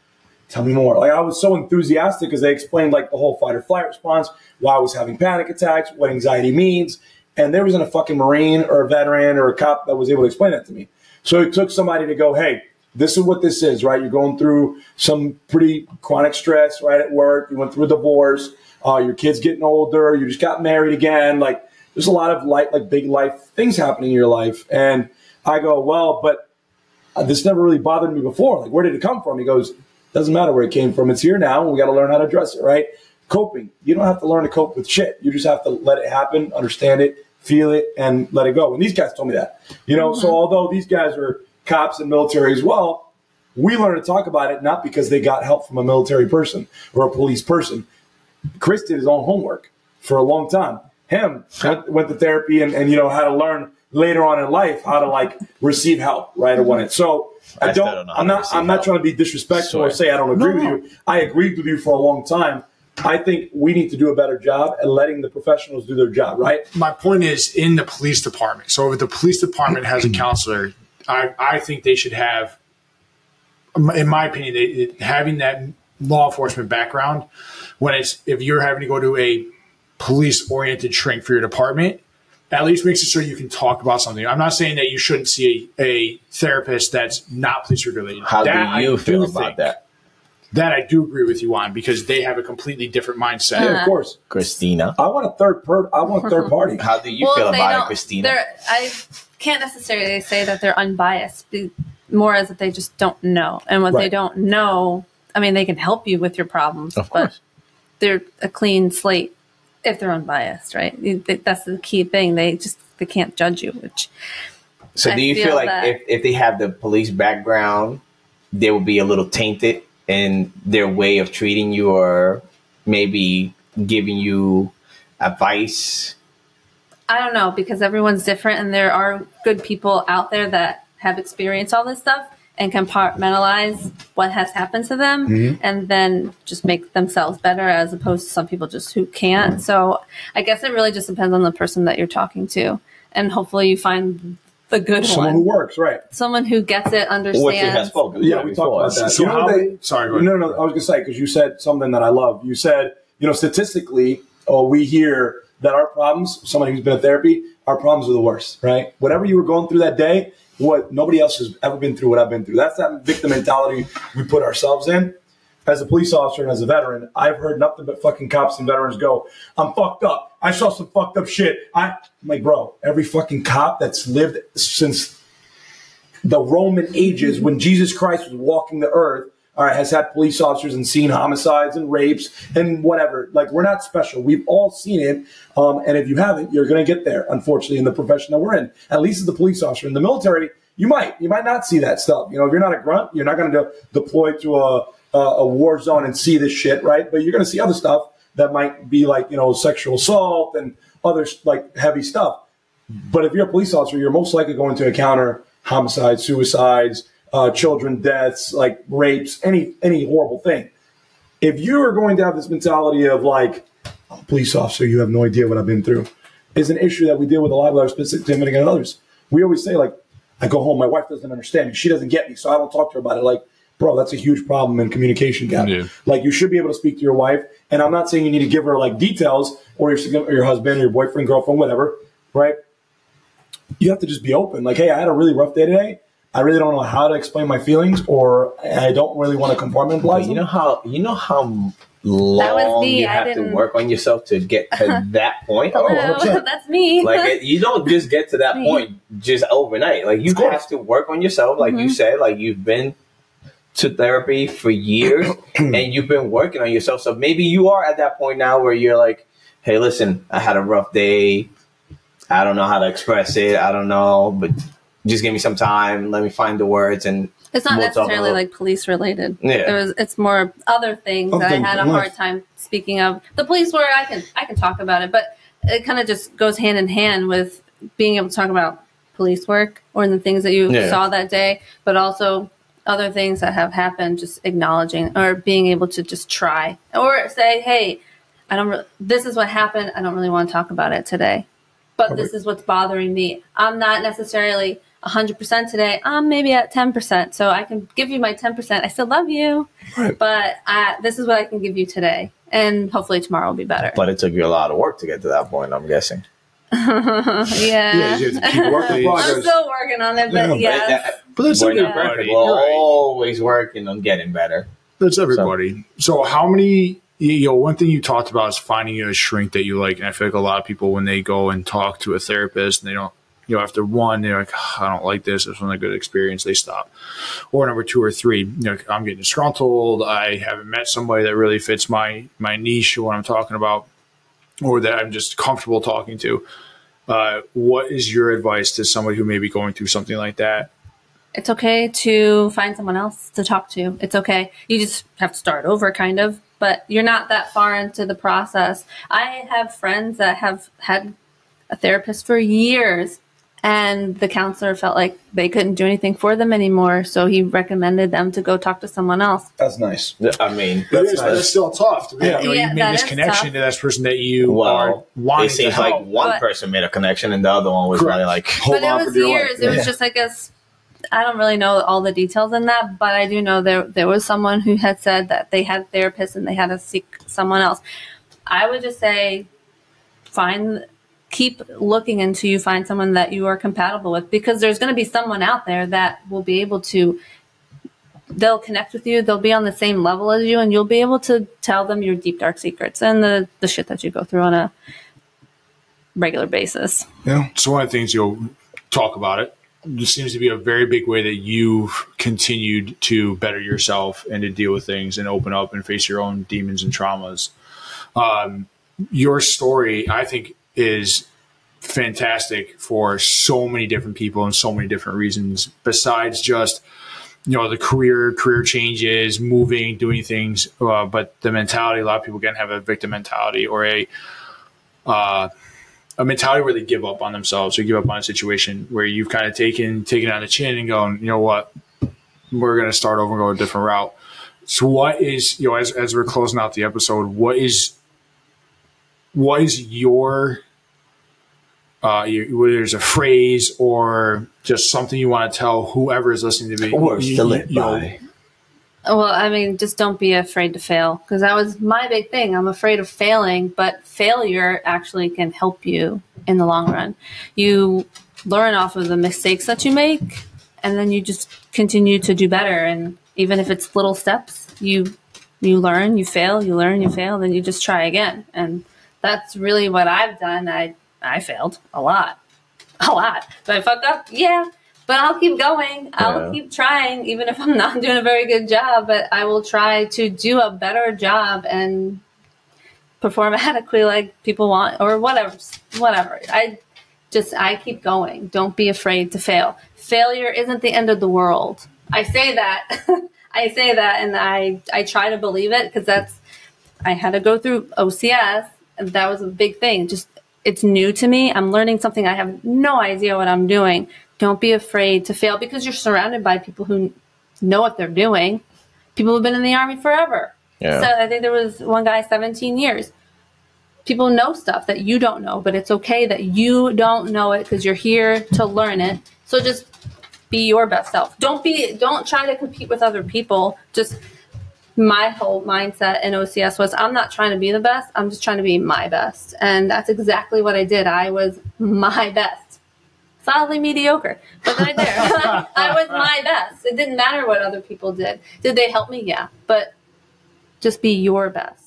tell me more. Like, I was so enthusiastic because they explained the whole fight or flight response, why I was having panic attacks, what anxiety means. And there wasn't a fucking Marine or a veteran or a cop that was able to explain that to me. So it took somebody to go, hey, this is what this is, right? You're going through some pretty chronic stress, right, at work. You went through a divorce. Your kid's getting older. You just got married again. Like, there's a lot of big life things happening in your life. And I go, well, but this never really bothered me before. Like, where did it come from? He goes, doesn't matter where it came from. It's here now, and we got to learn how to address it, right? Coping. You don't have to learn to cope with shit. You just have to let it happen, understand it, feel it, and let it go. And these guys told me that. So although these guys are cops and military as well, we learned to talk about it not because they got help from a military person or a police person. Chris did his own homework for a long time. Went to therapy and had to learn later on in life how to receive help right away. So I'm not trying to be disrespectful or say I don't agree with you. I agreed with you for a long time. I think we need to do a better job at letting the professionals do their job, right? My point is in the police department. So if the police department has a counselor, I think they should have, in my opinion, having that law enforcement background. If you're having to go to a police-oriented shrink for your department, at least makes it so you can talk about something. I'm not saying that you shouldn't see a therapist that's not police-related. How do you feel about that? That I do agree with you on, because they have a completely different mindset. Yeah, of course. Christina, I want a third party. How do you feel about it, Christina? I can't necessarily say that they're unbiased, more as that they just don't know. And what they don't know, I mean, they can help you with your problems, but they're a clean slate if they're unbiased, right? That's the key thing. They can't judge you. So do you feel like if they have the police background, they will be a little tainted in their way of treating you, or maybe giving you advice? I don't know, because everyone's different, and there are good people out there that have experienced all this stuff and compartmentalize what has happened to them and then just make themselves better, as opposed to some people just who can't. So I guess it really just depends on the person that you're talking to, and hopefully you find the good someone who works, right? Someone who gets it, understands. Yeah, we talked about that. So sorry, go ahead. No, I was going to say, because you said something that I love. You said, statistically, we hear that our problems, somebody who's been in therapy, our problems are the worst, right? Whatever you were going through that day, what nobody else has ever been through what I've been through. That's that victim mentality we put ourselves in. As a police officer and as a veteran, I've heard nothing but fucking cops and veterans go, I'm fucked up. I saw some fucked up shit. I'm like, bro, every fucking cop that's lived since the Roman ages, when Jesus Christ was walking the earth, has had police officers and seen homicides and rapes and whatever. Like, we're not special. We've all seen it. And if you haven't, you're going to get there, unfortunately, in the profession that we're in. At least as a police officer. In the military, you might not see that stuff. If you're not a grunt, you're not going to deploy to a war zone and see this shit, right? But you're going to see other stuff that might be like, sexual assault and other like heavy stuff. But if you're a police officer, you're most likely going to encounter homicides, suicides, children deaths, like rapes, any horrible thing. If you are going to have this mentality of like, I'm a police officer, you have no idea what I've been through, is an issue that we deal with a lot with our significant others. We always say, like, I go home, my wife doesn't understand me, she doesn't get me, so I don't talk to her about it. Like, bro, that's a huge problem in communication gap. Yeah. Like, you should be able to speak to your wife, and I'm not saying you need to give her like details, or your husband, or your boyfriend, girlfriend, whatever, right? You have to just be open. Like, hey, I had a really rough day today. I really don't know how to explain my feelings, or I don't really want to compartmentalize them. You know how long you have to work on yourself to get to that point? That's me. Like, you don't just get to that point just overnight. Like, you have to work on yourself. Like you said, like, you've been to therapy for years and you've been working on yourself. So maybe you are at that point now where you're like, hey, listen, I had a rough day. I don't know how to express it. I don't know, but just give me some time. Let me find the words. And it's not necessarily like police related. Yeah. It's more other things that I had a hard time speaking of. The police work, I can talk about it, but it kind of just goes hand in hand with being able to talk about police work or the things that you saw that day, but also other things that have happened, just acknowledging or being able to just try or say, hey, this is what happened. I don't really want to talk about it today, but this is what's bothering me. I'm not necessarily 100% today. I'm maybe at 10%. So I can give you my 10%. I still love you, but this is what I can give you today. And hopefully tomorrow will be better. But it took you a lot of work to get to that point, I'm guessing. Yeah. You have to keep working. I'm still working on it, but But that's We're not everybody. perfect. We're always working on getting better. That's everybody. So how many, one thing you talked about is finding a shrink that you like. And I feel like a lot of people, when they go and talk to a therapist and they don't, after one, they're like, oh, I don't like this. This wasn't a good experience. They stop. Or number 2 or 3, I'm getting disgruntled. I haven't met somebody that really fits my niche, what I'm talking about, or that I'm just comfortable talking to. What is your advice to somebody who may be going through something like that? It's okay to find someone else to talk to. It's okay. You just have to start over, kind of, but you're not that far into the process. I have friends that have had a therapist for years, and the counselor felt like they couldn't do anything for them anymore, so he recommended them to go talk to someone else. That's nice. I mean, that's still tough. You made this connection tough. to that person that you are wanting it seems to help. like one person made a connection and the other one was really like, but it was years. It was just, I guess, I don't really know all the details in that, but I do know there was someone who had said that they had a therapist and they had to seek someone else. I would just say keep looking until you find someone that you are compatible with, because there's going to be someone out there that will be able to, they'll connect with you. They'll be on the same level as you, and you'll be able to tell them your deep, dark secrets and the shit that you go through on a regular basis. Yeah. So one of the things you'll talk about it. This seems to be a very big way that you've continued to better yourself and to deal with things and open up and face your own demons and traumas. Your story, I think, is fantastic for so many different people and so many different reasons, besides just, the career changes, moving, doing things. But the mentality, a lot of people can have a victim mentality or a mentality where they give up on themselves or give up on a situation, where you've kind of taken it on the chin and going, you know what, we're going to start over and go a different route. So what is, as we're closing out the episode, what is your, whether there's a phrase or just something you want to tell whoever is listening to me, words to live by. Well, I mean, just don't be afraid to fail, because that was my big thing. I'm afraid of failing, but failure actually can help you in the long run. You learn off of the mistakes that you make, and then you just continue to do better. And even if it's little steps, you learn, you fail, you learn, you fail, then you just try again. And that's really what I've done. I failed a lot. Do I fuck up? Yeah. But I'll keep going. I'll keep trying, even if I'm not doing a very good job. But I will try to do a better job and perform adequately like people want, or whatever. I keep going. Don't be afraid to fail. Failure isn't the end of the world. I say that. And I try to believe it, because I had to go through OCS. And that was a big thing. It's new to me. I'm learning something. I have no idea what I'm doing. Don't be afraid to fail, because you're surrounded by people who know what they're doing. People who've been in the Army forever. Yeah. So I think there was one guy, 17 years. People know stuff that you don't know, but it's okay that you don't know it, because you're here to learn it. So just be your best self. Don't try to compete with other people. Just my whole mindset in OCS was, I'm not trying to be the best. I'm just trying to be my best. And that's exactly what I did. I was my best. Solidly mediocre, but right there, I was my best. It didn't matter what other people did. Did they help me? Yeah, but just be your best.